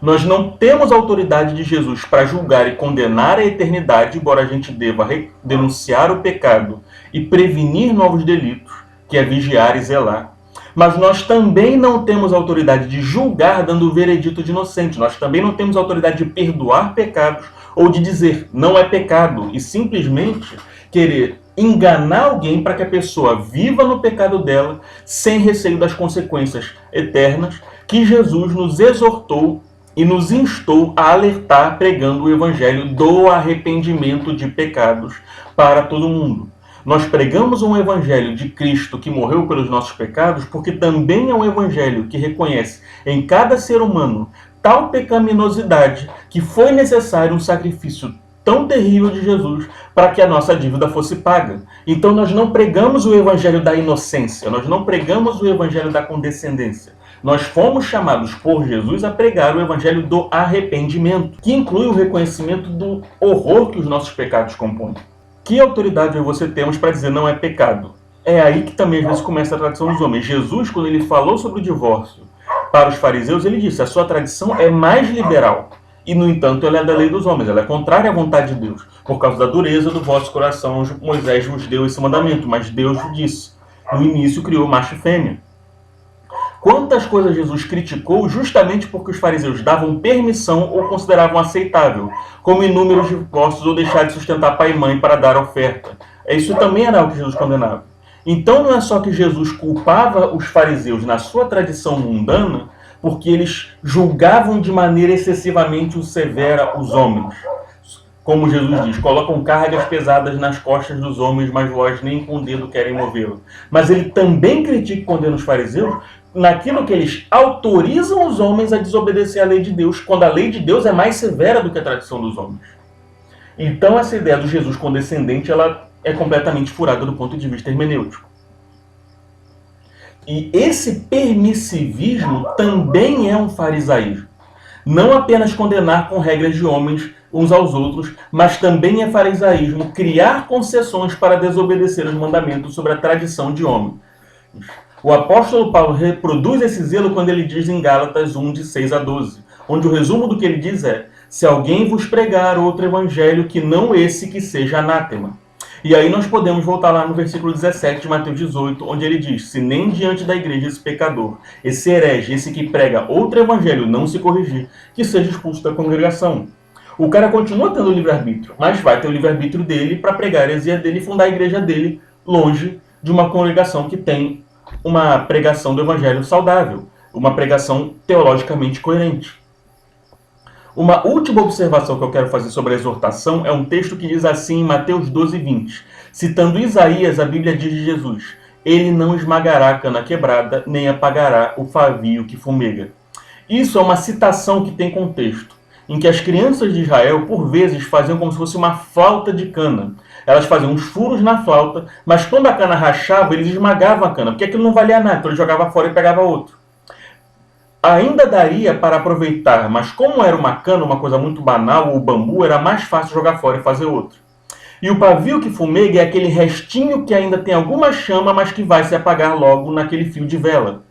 Nós não temos a autoridade de Jesus para julgar e condenar a eternidade, embora a gente deva denunciar o pecado e prevenir novos delitos, que é vigiar e zelar. Mas nós também não temos autoridade de julgar dando o veredito de inocente. Nós também não temos autoridade de perdoar pecados ou de dizer não é pecado e simplesmente querer enganar alguém para que a pessoa viva no pecado dela sem receio das consequências eternas que Jesus nos exortou e nos instou a alertar pregando o evangelho do arrependimento de pecados para todo mundo. Nós pregamos um evangelho de Cristo que morreu pelos nossos pecados porque também é um evangelho que reconhece em cada ser humano tal pecaminosidade que foi necessário um sacrifício tão terrível de Jesus para que a nossa dívida fosse paga. Então nós não pregamos o evangelho da inocência, nós não pregamos o evangelho da condescendência. Nós fomos chamados por Jesus a pregar o evangelho do arrependimento, que inclui o reconhecimento do horror que os nossos pecados compõem. Que autoridade você temos para dizer não é pecado? É aí que também às vezes começa a tradição dos homens. Jesus, quando ele falou sobre o divórcio para os fariseus, ele disse, a sua tradição é mais liberal. E, no entanto, ela é da lei dos homens, ela é contrária à vontade de Deus. Por causa da dureza do vosso coração, Moisés vos deu esse mandamento, mas Deus vos disse. No início criou macho e fêmea. Quantas coisas Jesus criticou justamente porque os fariseus davam permissão ou consideravam aceitável, como inúmeros divórcios ou deixar de sustentar pai e mãe para dar oferta. Isso também era o que Jesus condenava. Então não é só que Jesus culpava os fariseus na sua tradição mundana, porque eles julgavam de maneira excessivamente severa os homens. Como Jesus diz, colocam cargas pesadas nas costas dos homens, mas vós nem com o dedo querem movê-lo. Mas ele também critica e condena os fariseus naquilo que eles autorizam os homens a desobedecer à lei de Deus, quando a lei de Deus é mais severa do que a tradição dos homens. Então essa ideia do Jesus condescendente ela é completamente furada do ponto de vista hermenêutico. E esse permissivismo também é um farisaísmo. Não apenas condenar com regras de homens uns aos outros, mas também é farisaísmo criar concessões para desobedecer os mandamentos sobre a tradição de homem. O apóstolo Paulo reproduz esse zelo quando ele diz em Gálatas 1, de 6 a 12, onde o resumo do que ele diz é: se alguém vos pregar outro evangelho que não esse, que seja anátema. E aí nós podemos voltar lá no versículo 17 de Mateus 18, onde ele diz: se nem diante da igreja esse pecador, esse herege, esse que prega outro evangelho não se corrigir, que seja expulso da congregação. O cara continua tendo o livre-arbítrio, mas vai ter o livre-arbítrio dele para pregar a heresia dele e fundar a igreja dele longe de uma congregação que tem uma pregação do evangelho saudável, uma pregação teologicamente coerente. Uma última observação que eu quero fazer sobre a exortação é um texto que diz assim em Mateus 12, 20. Citando Isaías, a Bíblia diz de Jesus: ele não esmagará a cana quebrada, nem apagará o pavio que fumega. Isso é uma citação que tem contexto, em que as crianças de Israel, por vezes, faziam como se fosse uma flauta de cana. Elas faziam uns furos na flauta, mas quando a cana rachava, eles esmagavam a cana, porque aquilo não valia nada, então ele jogava fora e pegava outro. Ainda daria para aproveitar, mas como era uma cana, uma coisa muito banal, o bambu, era mais fácil jogar fora e fazer outro. E o pavio que fumega é aquele restinho que ainda tem alguma chama, mas que vai se apagar logo naquele fio de vela.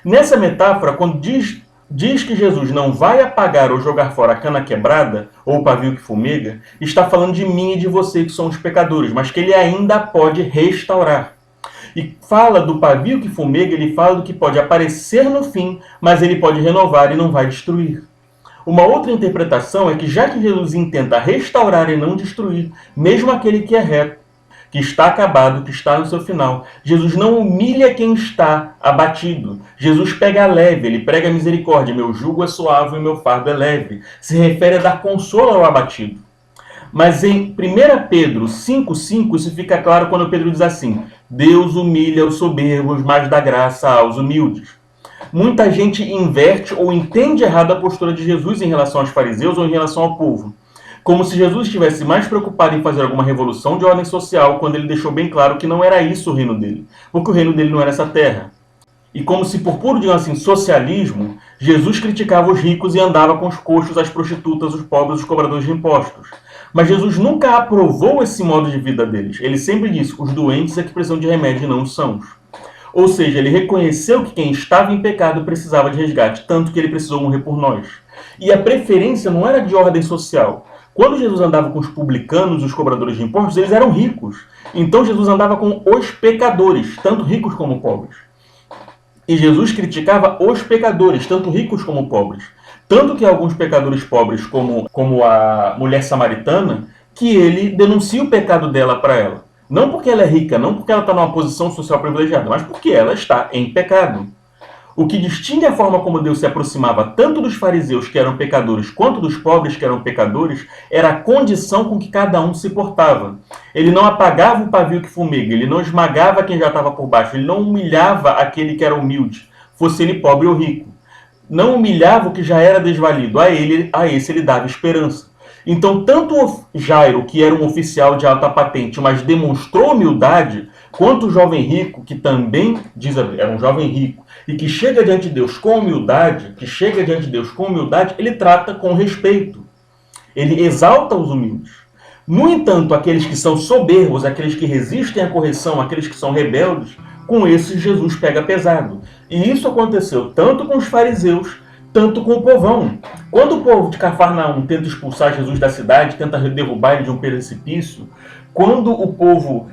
Nessa metáfora, quando diz que Jesus não vai apagar ou jogar fora a cana quebrada, ou o pavio que fumega, está falando de mim e de você que somos pecadores, mas que ele ainda pode restaurar. E fala do pavio que fumega, ele fala do que pode aparecer no fim, mas ele pode renovar e não vai destruir. Uma outra interpretação é que já que Jesus intenta restaurar e não destruir, mesmo aquele que é reto, que está acabado, que está no seu final, Jesus não humilha quem está abatido. Jesus pega leve, ele prega misericórdia. Meu jugo é suave e meu fardo é leve. Se refere a dar consolo ao abatido. Mas em 1 Pedro 5,5, isso fica claro quando Pedro diz assim: Deus humilha os soberbos, mas dá graça aos humildes. Muita gente inverte ou entende errado a postura de Jesus em relação aos fariseus ou em relação ao povo. Como se Jesus estivesse mais preocupado em fazer alguma revolução de ordem social, quando ele deixou bem claro que não era isso o reino dele, porque o reino dele não era essa terra. E como se por puro, digamos assim, socialismo, Jesus criticava os ricos e andava com os coxos, as prostitutas, os pobres, os cobradores de impostos. Mas Jesus nunca aprovou esse modo de vida deles. Ele sempre disse, os doentes é que precisam de remédio e não os sãos. Ou seja, ele reconheceu que quem estava em pecado precisava de resgate, tanto que ele precisou morrer por nós. E a preferência não era de ordem social. Quando Jesus andava com os publicanos, os cobradores de impostos, eles eram ricos. Então Jesus andava com os pecadores, tanto ricos como pobres. E Jesus criticava os pecadores, tanto ricos como pobres. Tanto que alguns pecadores pobres, como a mulher samaritana, que ele denuncia o pecado dela para ela. Não porque ela é rica, não porque ela está numa posição social privilegiada, mas porque ela está em pecado. O que distingue a forma como Deus se aproximava tanto dos fariseus, que eram pecadores, quanto dos pobres, que eram pecadores, era a condição com que cada um se portava. Ele não apagava o pavio que fumega, ele não esmagava quem já estava por baixo, ele não humilhava aquele que era humilde, fosse ele pobre ou rico. Não humilhava o que já era desvalido, a esse ele dava esperança. Então, tanto o Jairo, que era um oficial de alta patente, mas demonstrou humildade, quanto o jovem rico, que também era um jovem rico, e que chega diante de Deus com humildade, ele trata com respeito. Ele exalta os humildes. No entanto, aqueles que são soberbos, aqueles que resistem à correção, aqueles que são rebeldes, com esses Jesus pega pesado. E isso aconteceu tanto com os fariseus, tanto com o povão. Quando o povo de Cafarnaum tenta expulsar Jesus da cidade, tenta derrubar ele de um precipício, quando o povo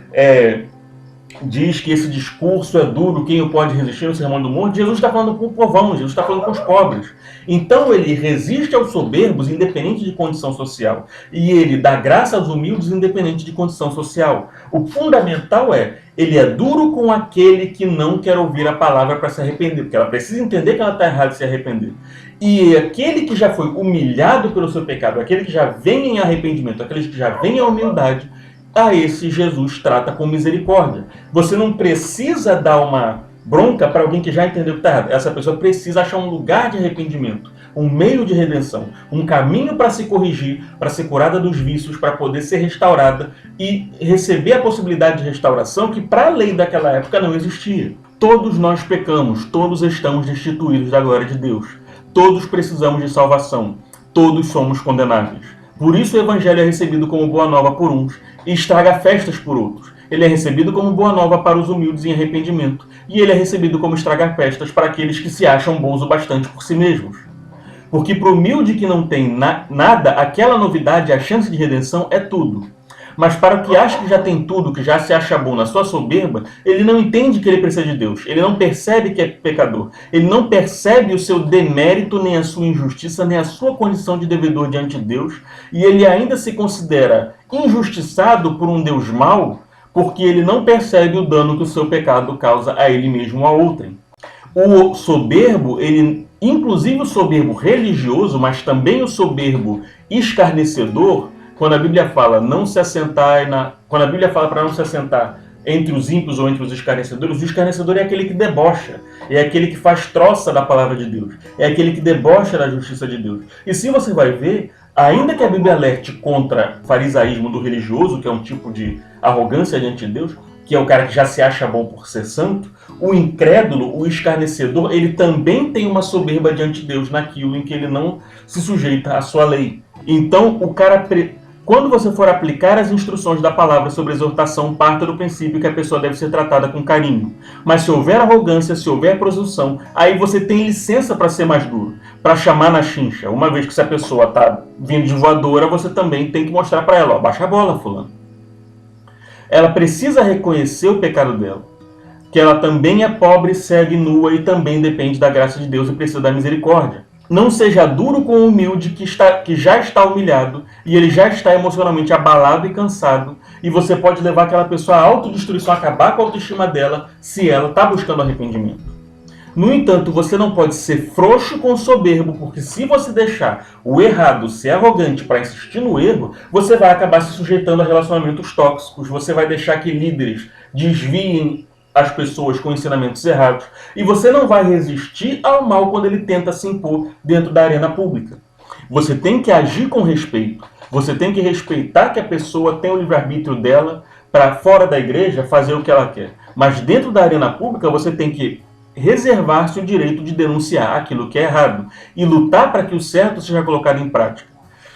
diz que esse discurso é duro, quem o pode resistir no Sermão do Monte, Jesus está falando com o povão, Jesus está falando com os pobres. Então ele resiste aos soberbos, independente de condição social. E ele dá graça aos humildes, independente de condição social. O fundamental ele é duro com aquele que não quer ouvir a palavra para se arrepender, porque ela precisa entender que ela está errada e se arrepender. E aquele que já foi humilhado pelo seu pecado, aquele que já vem em arrependimento, aquele que já vem em humildade, a esse Jesus trata com misericórdia. Você não precisa dar uma bronca para alguém que já entendeu que está errado. Essa pessoa precisa achar um lugar de arrependimento, um meio de redenção, um caminho para se corrigir, para ser curada dos vícios, para poder ser restaurada e receber a possibilidade de restauração que para a lei daquela época não existia. Todos nós pecamos, todos estamos destituídos da glória de Deus. Todos precisamos de salvação, todos somos condenáveis. Por isso o Evangelho é recebido como boa nova por uns e estraga festas por outros. Ele é recebido como boa nova para os humildes em arrependimento, e ele é recebido como estragar festas para aqueles que se acham bons o bastante por si mesmos. Porque para o humilde que não tem nada, aquela novidade, a chance de redenção é tudo. Mas para o que acha que já tem tudo, que já se acha bom na sua soberba, ele não entende que ele precisa de Deus. Ele não percebe que é pecador. Ele não percebe o seu demérito, nem a sua injustiça, nem a sua condição de devedor diante de Deus. E ele ainda se considera injustiçado por um Deus mau, porque ele não percebe o dano que o seu pecado causa a ele mesmo ou a outrem. O soberbo, inclusive o soberbo religioso, mas também o soberbo escarnecedor, quando a Bíblia fala quando a Bíblia fala para não se assentar entre os ímpios ou entre os escarnecedores, o escarnecedor é aquele que debocha, é aquele que faz troça da palavra de Deus, é aquele que debocha da justiça de Deus. E se você vai ver, ainda que a Bíblia alerte contra o farisaísmo do religioso, que é um tipo de arrogância diante de Deus, que é o cara que já se acha bom por ser santo, o incrédulo, o escarnecedor, ele também tem uma soberba diante de Deus naquilo em que ele não se sujeita à sua lei. Então, quando você for aplicar as instruções da palavra sobre exortação, parta do princípio que a pessoa deve ser tratada com carinho. Mas se houver arrogância, se houver presunção, aí você tem licença para ser mais duro, para chamar na chincha. Uma vez que se a pessoa está vindo de voadora, você também tem que mostrar para ela, baixa a bola, fulano. Ela precisa reconhecer o pecado dela, que ela também é pobre, cega e nua e também depende da graça de Deus e precisa da misericórdia. Não seja duro com o humilde que já está humilhado e ele já está emocionalmente abalado e cansado, e você pode levar aquela pessoa à autodestruição, acabar com a autoestima dela se ela está buscando arrependimento. No entanto, você não pode ser frouxo com o soberbo, porque se você deixar o errado ser arrogante para insistir no erro, você vai acabar se sujeitando a relacionamentos tóxicos, você vai deixar que líderes desviem as pessoas com ensinamentos errados. E você não vai resistir ao mal quando ele tenta se impor dentro da arena pública. Você tem que agir com respeito. Você tem que respeitar que a pessoa tem o livre-arbítrio dela para, fora da igreja, fazer o que ela quer. Mas dentro da arena pública, você tem que reservar-se o direito de denunciar aquilo que é errado e lutar para que o certo seja colocado em prática.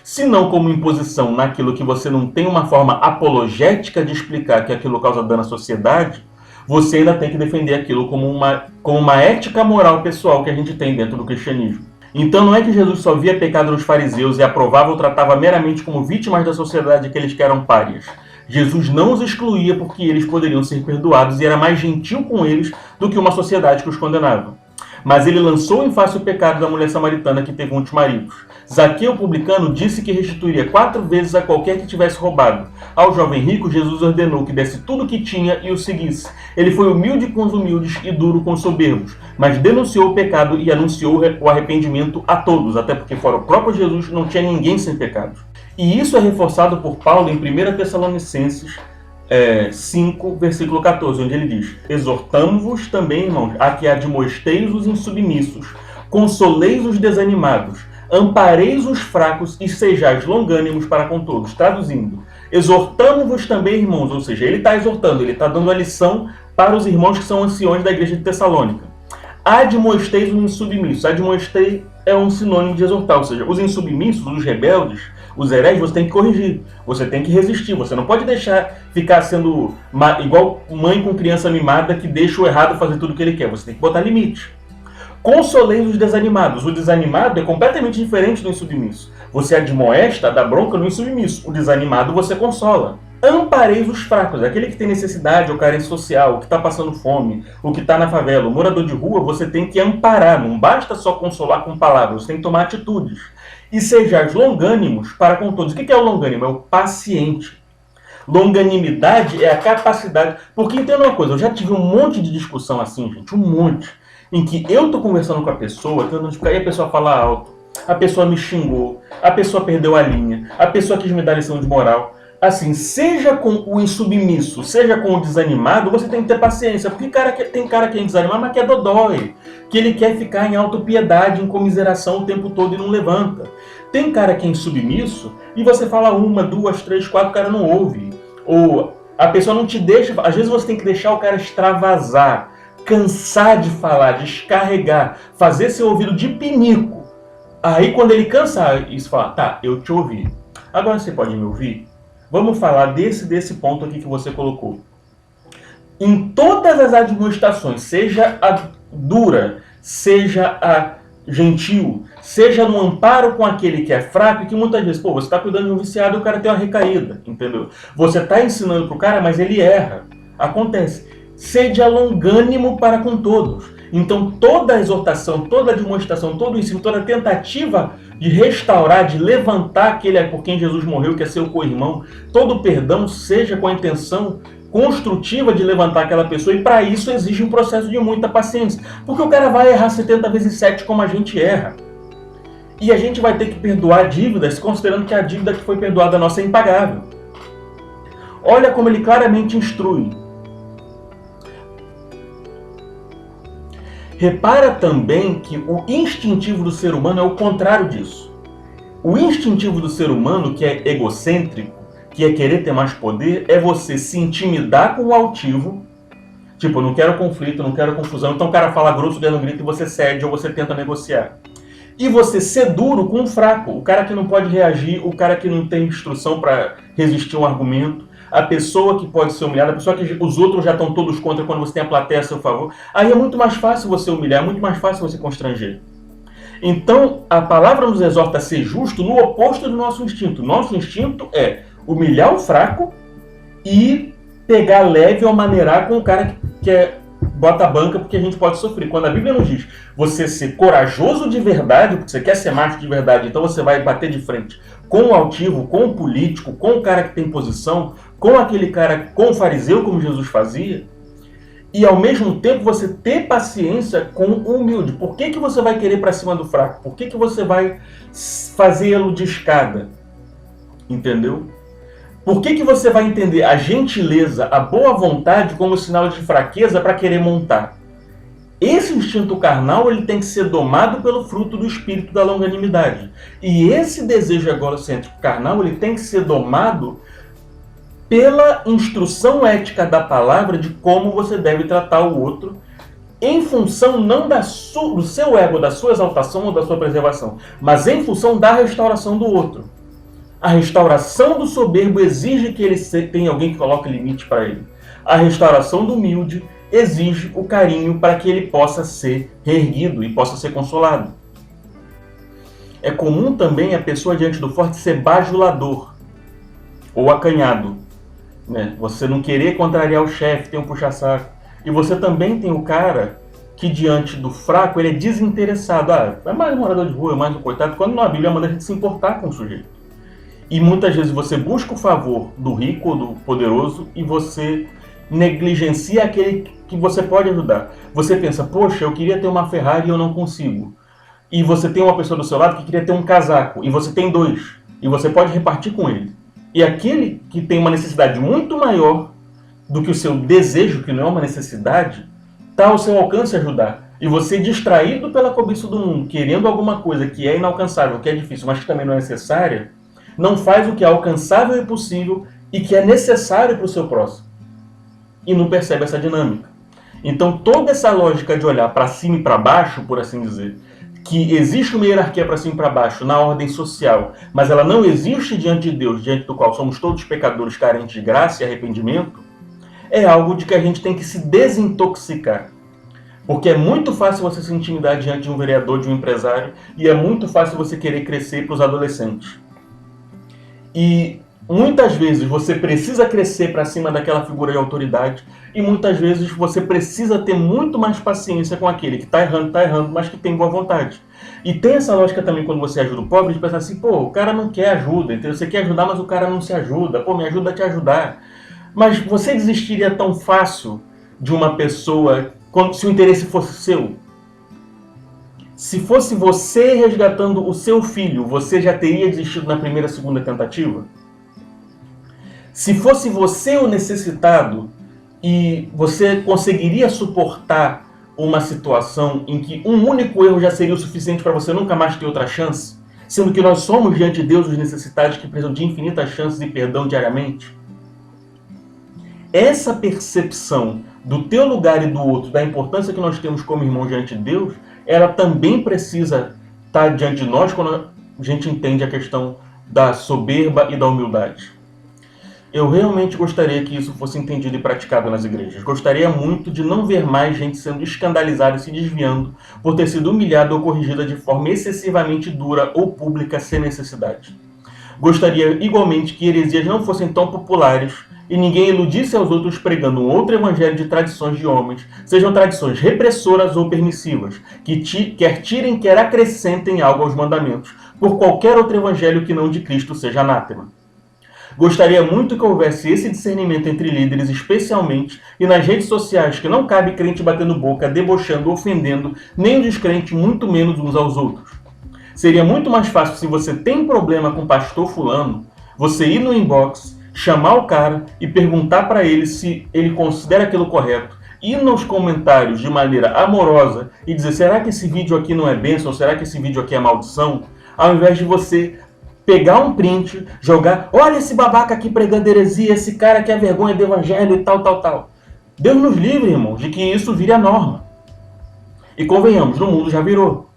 Se não como imposição naquilo que você não tem uma forma apologética de explicar que aquilo causa dano à sociedade, você ainda tem que defender aquilo como uma ética moral pessoal que a gente tem dentro do cristianismo. Então não é que Jesus só via pecado nos fariseus e aprovava ou tratava meramente como vítimas da sociedade aqueles que eram párias. Jesus não os excluía porque eles poderiam ser perdoados e era mais gentil com eles do que uma sociedade que os condenava. Mas ele lançou em face o pecado da mulher samaritana que teve muitos maridos. Zaqueu, publicano, disse que restituiria 4 vezes a qualquer que tivesse roubado. Ao jovem rico, Jesus ordenou que desse tudo o que tinha e o seguisse. Ele foi humilde com os humildes e duro com os soberbos, mas denunciou o pecado e anunciou o arrependimento a todos, até porque fora o próprio Jesus não tinha ninguém sem pecado. E isso é reforçado por Paulo em 1 Tessalonicenses 5, versículo 14, onde ele diz: exortamo-vos também, irmãos, a que admoesteis os insubmissos, consoleis os desanimados, ampareis os fracos e sejais longânimos para com todos. Traduzindo, exortamo-vos também, irmãos, ou seja, ele está exortando, ele está dando a lição para os irmãos que são anciões da igreja de Tessalônica. Admoesteis os insubmissos. Admoestei é um sinônimo de exortar, ou seja, os insubmissos, os rebeldes, os hereges, você tem que corrigir, você tem que resistir, você não pode deixar ficar sendo igual mãe com criança mimada que deixa o errado fazer tudo o que ele quer, você tem que botar limite. Consoleis os desanimados. O desanimado é completamente diferente do insubmisso. Você admoesta, dá bronca no insubmisso. O desanimado você consola. Ampareis os fracos. Aquele que tem necessidade ou carência social, o que está passando fome, o que está na favela, o morador de rua, você tem que amparar. Não basta só consolar com palavras, você tem que tomar atitudes. E sejais longânimos para com todos. O que é o longânimo? É o paciente. Longanimidade é a capacidade... Porque entenda uma coisa, eu já tive um monte de discussão assim, gente, um monte, em que eu tô conversando com a pessoa, tentando explicar, e a pessoa fala alto, a pessoa me xingou, a pessoa perdeu a linha, a pessoa quis me dar lição de moral. Assim, seja com o insubmisso, seja com o desanimado, você tem que ter paciência, porque tem cara que é desanimado, mas que é dodói, que ele quer ficar em autopiedade, em comiseração o tempo todo e não levanta. Tem cara que é insubmisso e você fala 1, 2, 3, 4, o cara não ouve. Ou a pessoa não te deixa, às vezes você tem que deixar o cara extravasar, cansar de falar, descarregar, fazer seu ouvido de pinico. Aí quando ele cansar, isso fala, tá, eu te ouvi. Agora você pode me ouvir? Vamos falar desse ponto aqui que você colocou. Em todas as admoestações, seja a dura, seja a gentil, seja no amparo com aquele que é fraco, e que muitas vezes, você está cuidando de um viciado e o cara tem uma recaída, entendeu? Você está ensinando pro cara, mas ele erra. Acontece. Seja longânimo para com todos. Então toda a exortação, toda a demonstração, todo o ensino, toda a tentativa de restaurar, de levantar aquele por quem Jesus morreu, que é seu co-irmão, todo o perdão seja com a intenção construtiva de levantar aquela pessoa, e para isso exige um processo de muita paciência. Porque o cara vai errar 70 vezes 7 como a gente erra. E a gente vai ter que perdoar dívidas, considerando que a dívida que foi perdoada nossa é impagável. Olha como ele claramente instrui. Repara também que o instintivo do ser humano é o contrário disso. O instintivo do ser humano, que é egocêntrico, que é querer ter mais poder, é você se intimidar com o altivo. Tipo, eu não quero conflito, não quero confusão. Então o cara fala grosso, dando um grito e você cede ou você tenta negociar. E você ser duro com o fraco, o cara que não pode reagir, o cara que não tem instrução para resistir a um argumento, a pessoa que pode ser humilhada, a pessoa que os outros já estão todos contra quando você tem a plateia a seu favor. Aí é muito mais fácil você humilhar, é muito mais fácil você constranger. Então, a palavra nos exorta a ser justo no oposto do nosso instinto. Nosso instinto é humilhar o fraco e pegar leve ou maneirar com o cara que bota a banca porque a gente pode sofrer. Quando a Bíblia nos diz você ser corajoso de verdade, porque você quer ser macho de verdade, então você vai bater de frente com o altivo, com o político, com o cara que tem posição, com aquele cara, com o fariseu, como Jesus fazia, e ao mesmo tempo você ter paciência com o humilde. Por que você vai querer para cima do fraco? Por que você vai fazê-lo de escada? Entendeu? Por que você vai entender a gentileza, a boa vontade como sinal de fraqueza para querer montar? Esse instinto carnal ele tem que ser domado pelo fruto do espírito da longanimidade. E esse desejo egocêntrico carnal ele tem que ser domado pela instrução ética da palavra de como você deve tratar o outro, em função não do seu ego, da sua exaltação ou da sua preservação, mas em função da restauração do outro. A restauração do soberbo exige que ele tenha alguém que coloque limite para ele. A restauração do humilde exige o carinho para que ele possa ser reerguido e possa ser consolado. É comum também a pessoa diante do forte ser bajulador ou acanhado, né? Você não querer contrariar o chefe, tem um puxa-saco. E você também tem o cara que diante do fraco ele é desinteressado. É mais um morador de rua, é mais um coitado, quando na Bíblia manda a gente se importar com o sujeito. E muitas vezes você busca o favor do rico ou do poderoso e você negligencia aquele que você pode ajudar. Você pensa, poxa, eu queria ter uma Ferrari e eu não consigo. E você tem uma pessoa do seu lado que queria ter um casaco, e você tem dois, e você pode repartir com ele. E aquele que tem uma necessidade muito maior do que o seu desejo, que não é uma necessidade, está ao seu alcance ajudar. E você, distraído pela cobiça do mundo, querendo alguma coisa que é inalcançável, que é difícil, mas que também não é necessária, não faz o que é alcançável e possível e que é necessário para o seu próximo. E não percebe essa dinâmica. Então toda essa lógica de olhar para cima e para baixo, por assim dizer, que existe uma hierarquia para cima e para baixo na ordem social, mas ela não existe diante de Deus, diante do qual somos todos pecadores carentes de graça e arrependimento, é algo de que a gente tem que se desintoxicar. Porque é muito fácil você se intimidar diante de um vereador, de um empresário, e é muito fácil você querer crescer para os adolescentes. E muitas vezes você precisa crescer para cima daquela figura de autoridade, e muitas vezes você precisa ter muito mais paciência com aquele que está errando, mas que tem boa vontade. E tem essa lógica também quando você ajuda o pobre, de pensar assim, pô, o cara não quer ajuda, entendeu? Você quer ajudar, mas o cara não se ajuda, pô, me ajuda a te ajudar. Mas você desistiria tão fácil de uma pessoa se o interesse fosse seu? Se fosse você resgatando o seu filho, você já teria desistido na primeira, segunda tentativa? Se fosse você o necessitado e você conseguiria suportar uma situação em que um único erro já seria o suficiente para você nunca mais ter outra chance? Sendo que nós somos diante de Deus os necessitados que precisam de infinitas chances de perdão diariamente? Essa percepção do teu lugar e do outro, da importância que nós temos como irmãos diante de Deus, ela também precisa estar diante de nós quando a gente entende a questão da soberba e da humildade. Eu realmente gostaria que isso fosse entendido e praticado nas igrejas. Gostaria muito de não ver mais gente sendo escandalizada e se desviando por ter sido humilhada ou corrigida de forma excessivamente dura ou pública sem necessidade. Gostaria igualmente que heresias não fossem tão populares e ninguém iludisse aos outros pregando um outro evangelho de tradições de homens, sejam tradições repressoras ou permissivas, que quer tirem, quer acrescentem algo aos mandamentos, por qualquer outro evangelho que não de Cristo seja anátema. Gostaria muito que houvesse esse discernimento entre líderes, especialmente, e nas redes sociais, que não cabe crente batendo boca, debochando, ofendendo, nem o descrente, muito menos uns aos outros. Seria muito mais fácil, se você tem problema com o pastor fulano, você ir no inbox, chamar o cara e perguntar para ele se ele considera aquilo correto, ir nos comentários de maneira amorosa e dizer, será que esse vídeo aqui não é bênção, será que esse vídeo aqui é maldição? Ao invés de você pegar um print, jogar, olha esse babaca aqui pregando heresia, esse cara que é vergonha do evangelho e tal. Deus nos livre, irmãos, de que isso vire a norma. E convenhamos, no mundo já virou.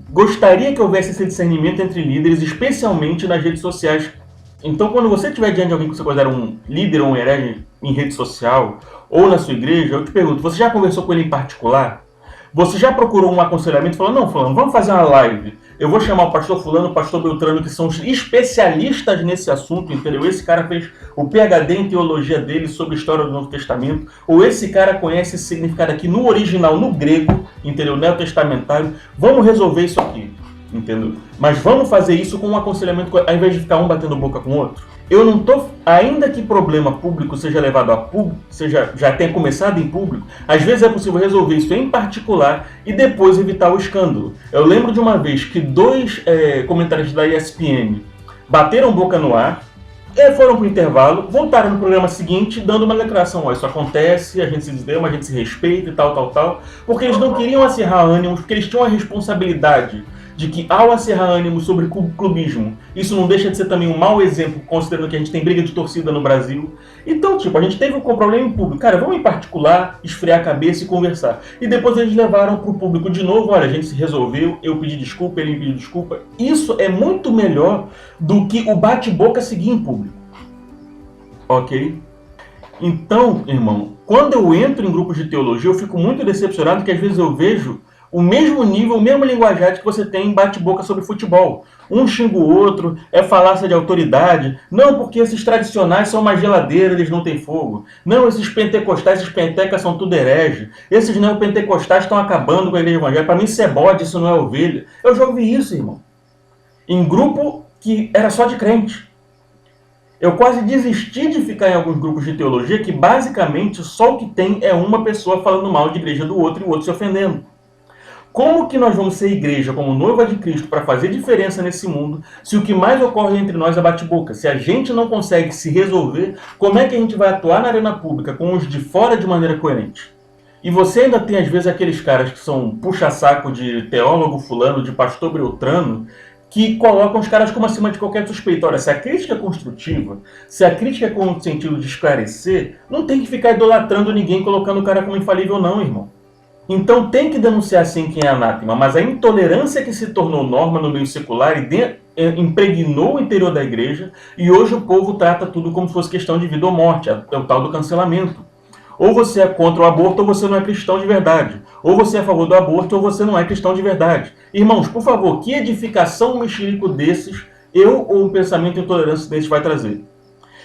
Gostaria que houvesse esse discernimento entre líderes, especialmente nas redes sociais. Então, quando você estiver diante de alguém que você considera um líder ou um herege em rede social, ou na sua igreja, eu te pergunto, você já conversou com ele em particular? Você já procurou um aconselhamento e falou, não, fulano, vamos fazer uma live. Eu vou chamar o pastor fulano, o pastor Beltrano, que são especialistas nesse assunto, entendeu? Esse cara fez o PhD em teologia dele sobre a história do Novo Testamento, ou esse cara conhece esse significado aqui no original, no grego, entendeu? Neotestamentário. Vamos resolver isso aqui, entendeu? Mas vamos fazer isso com um aconselhamento, ao invés de ficar um batendo boca com o outro. Eu não tô, ainda que problema público seja levado a público, já tenha começado em público, às vezes é possível resolver isso em particular e depois evitar o escândalo. Eu lembro de uma vez que dois comentaristas da ESPN bateram boca no ar, Foram para o intervalo, voltaram no programa seguinte, dando uma declaração: ó, isso acontece, a gente se desdeu, a gente se respeita e tal, tal, tal, porque eles não queriam acirrar ânimos, porque eles tinham a responsabilidade de que, ao acirrar ânimos sobre clubismo, isso não deixa de ser também um mau exemplo, considerando que a gente tem briga de torcida no Brasil. Então, tipo, a gente teve um problema em público. Cara, vamos em particular, esfriar a cabeça e conversar. E depois eles levaram pro público de novo: olha, a gente se resolveu, eu pedi desculpa, ele pediu desculpa. Isso é muito melhor do que o bate-boca seguir em público. Ok? Então, irmão, quando eu entro em grupos de teologia, eu fico muito decepcionado, que às vezes eu vejo o mesmo nível, o mesmo linguajar que você tem em bate-boca sobre futebol. Um xinga o outro, é falácia de autoridade. Não, porque esses tradicionais são uma geladeira, eles não têm fogo. Não, esses pentecostais, esses pentecas são tudo herege. Esses neopentecostais estão acabando com a igreja evangélica. Para mim isso é bode, isso não é ovelha. Eu já ouvi isso, irmão. Em grupo que era só de crente. Eu quase desisti de ficar em alguns grupos de teologia que basicamente só o que tem é uma pessoa falando mal de igreja do outro e o outro se ofendendo. Como que nós vamos ser igreja como noiva de Cristo para fazer diferença nesse mundo, se o que mais ocorre entre nós é bate-boca? Se a gente não consegue se resolver, como é que a gente vai atuar na arena pública com os de fora de maneira coerente? E você ainda tem, às vezes, aqueles caras que são puxa-saco de teólogo fulano, de pastor Beltrano, que colocam os caras como acima de qualquer suspeita. Olha, se a crítica é construtiva, se a crítica é com o sentido de esclarecer, não tem que ficar idolatrando ninguém, colocando o cara como infalível não, irmão. Então tem que denunciar sim quem é anátema, mas a intolerância que se tornou norma no meio secular impregnou o interior da igreja, e hoje o povo trata tudo como se fosse questão de vida ou morte, é o tal do cancelamento. Ou você é contra o aborto ou você não é cristão de verdade. Ou você é a favor do aborto ou você não é cristão de verdade. Irmãos, por favor, que edificação um mexerico desses eu ou um pensamento intolerante desses vai trazer?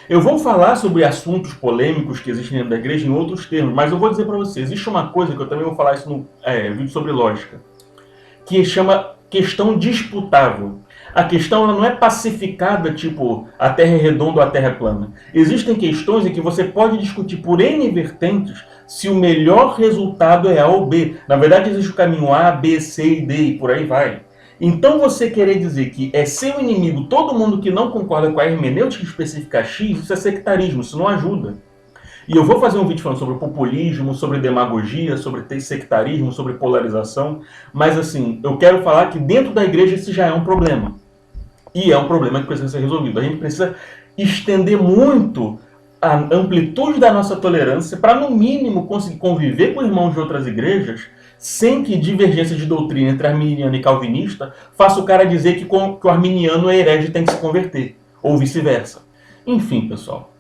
Eu vou falar sobre assuntos polêmicos que existem dentro da igreja em outros termos, mas eu vou dizer para você, existe uma coisa que eu também vou falar isso no vídeo sobre lógica, que chama questão disputável. A questão ela não é pacificada, tipo, a Terra é redonda ou a Terra é plana. Existem questões em que você pode discutir por N vertentes se o melhor resultado é A ou B. Na verdade, existe o caminho A, B, C e D e por aí vai. Então você querer dizer que é seu inimigo todo mundo que não concorda com a hermenêutica específica X, isso é sectarismo, isso não ajuda. E eu vou fazer um vídeo falando sobre populismo, sobre demagogia, sobre sectarismo, sobre polarização, mas assim, eu quero falar que dentro da igreja isso já é um problema. E é um problema que precisa ser resolvido. A gente precisa estender muito a amplitude da nossa tolerância para, no mínimo, conseguir conviver com irmãos de outras igrejas sem que divergência de doutrina entre arminiano e calvinista faça o cara dizer que o arminiano é herege e tem que se converter, ou vice-versa. Enfim, pessoal.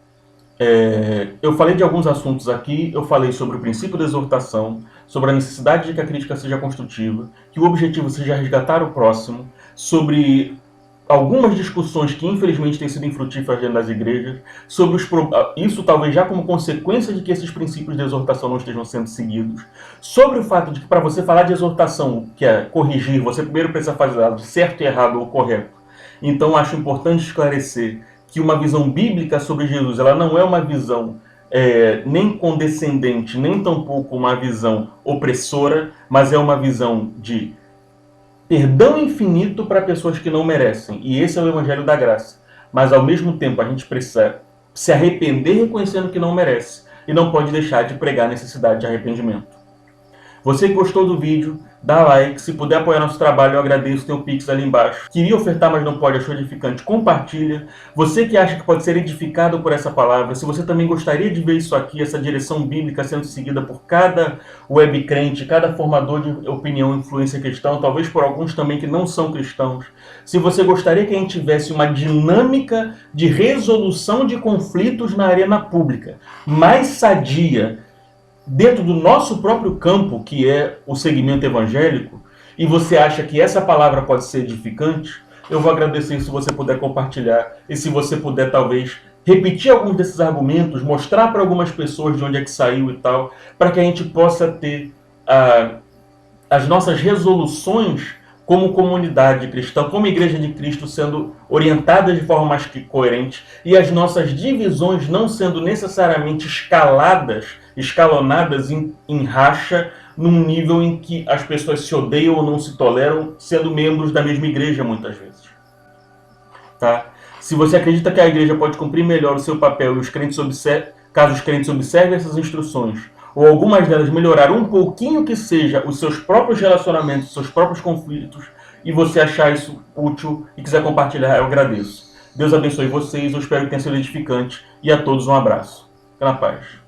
Eu falei de alguns assuntos aqui, eu falei sobre o princípio da exortação, sobre a necessidade de que a crítica seja construtiva, que o objetivo seja resgatar o próximo, sobre algumas discussões que infelizmente têm sido infrutíferas dentro das igrejas, sobre isso talvez já como consequência de que esses princípios de exortação não estejam sendo seguidos, sobre o fato de que para você falar de exortação, que é corrigir, você primeiro precisa fazer de certo e errado ou correto. Então acho importante esclarecer que uma visão bíblica sobre Jesus, ela não é uma visão nem condescendente, nem tampouco uma visão opressora, mas é uma visão de perdão infinito para pessoas que não merecem. E esse é o evangelho da graça. Mas ao mesmo tempo a gente precisa se arrepender reconhecendo que não merece. E não pode deixar de pregar a necessidade de arrependimento. Você que gostou do vídeo, dá like. Se puder apoiar nosso trabalho, eu agradeço. Tem o Pix ali embaixo. Queria ofertar, mas não pode, achou edificante, compartilha. Você que acha que pode ser edificado por essa palavra, se você também gostaria de ver isso aqui, essa direção bíblica sendo seguida por cada web crente, cada formador de opinião e influência cristão, talvez por alguns também que não são cristãos. Se você gostaria que a gente tivesse uma dinâmica de resolução de conflitos na arena pública mais sadia, dentro do nosso próprio campo, que é o segmento evangélico, e você acha que essa palavra pode ser edificante, eu vou agradecer se você puder compartilhar, e se você puder talvez repetir alguns desses argumentos, mostrar para algumas pessoas de onde é que saiu e tal, para que a gente possa ter as nossas resoluções como comunidade cristã, como igreja de Cristo, sendo orientadas de forma mais coerente, e as nossas divisões não sendo necessariamente escalonadas em racha, num nível em que as pessoas se odeiam ou não se toleram, sendo membros da mesma igreja muitas vezes. Tá? Se você acredita que a igreja pode cumprir melhor o seu papel e caso os crentes observem essas instruções, ou algumas delas melhorar um pouquinho que seja os seus próprios relacionamentos, os seus próprios conflitos, e você achar isso útil e quiser compartilhar, eu agradeço. Deus abençoe vocês, eu espero que tenha sido edificante, e a todos um abraço. Fica na paz.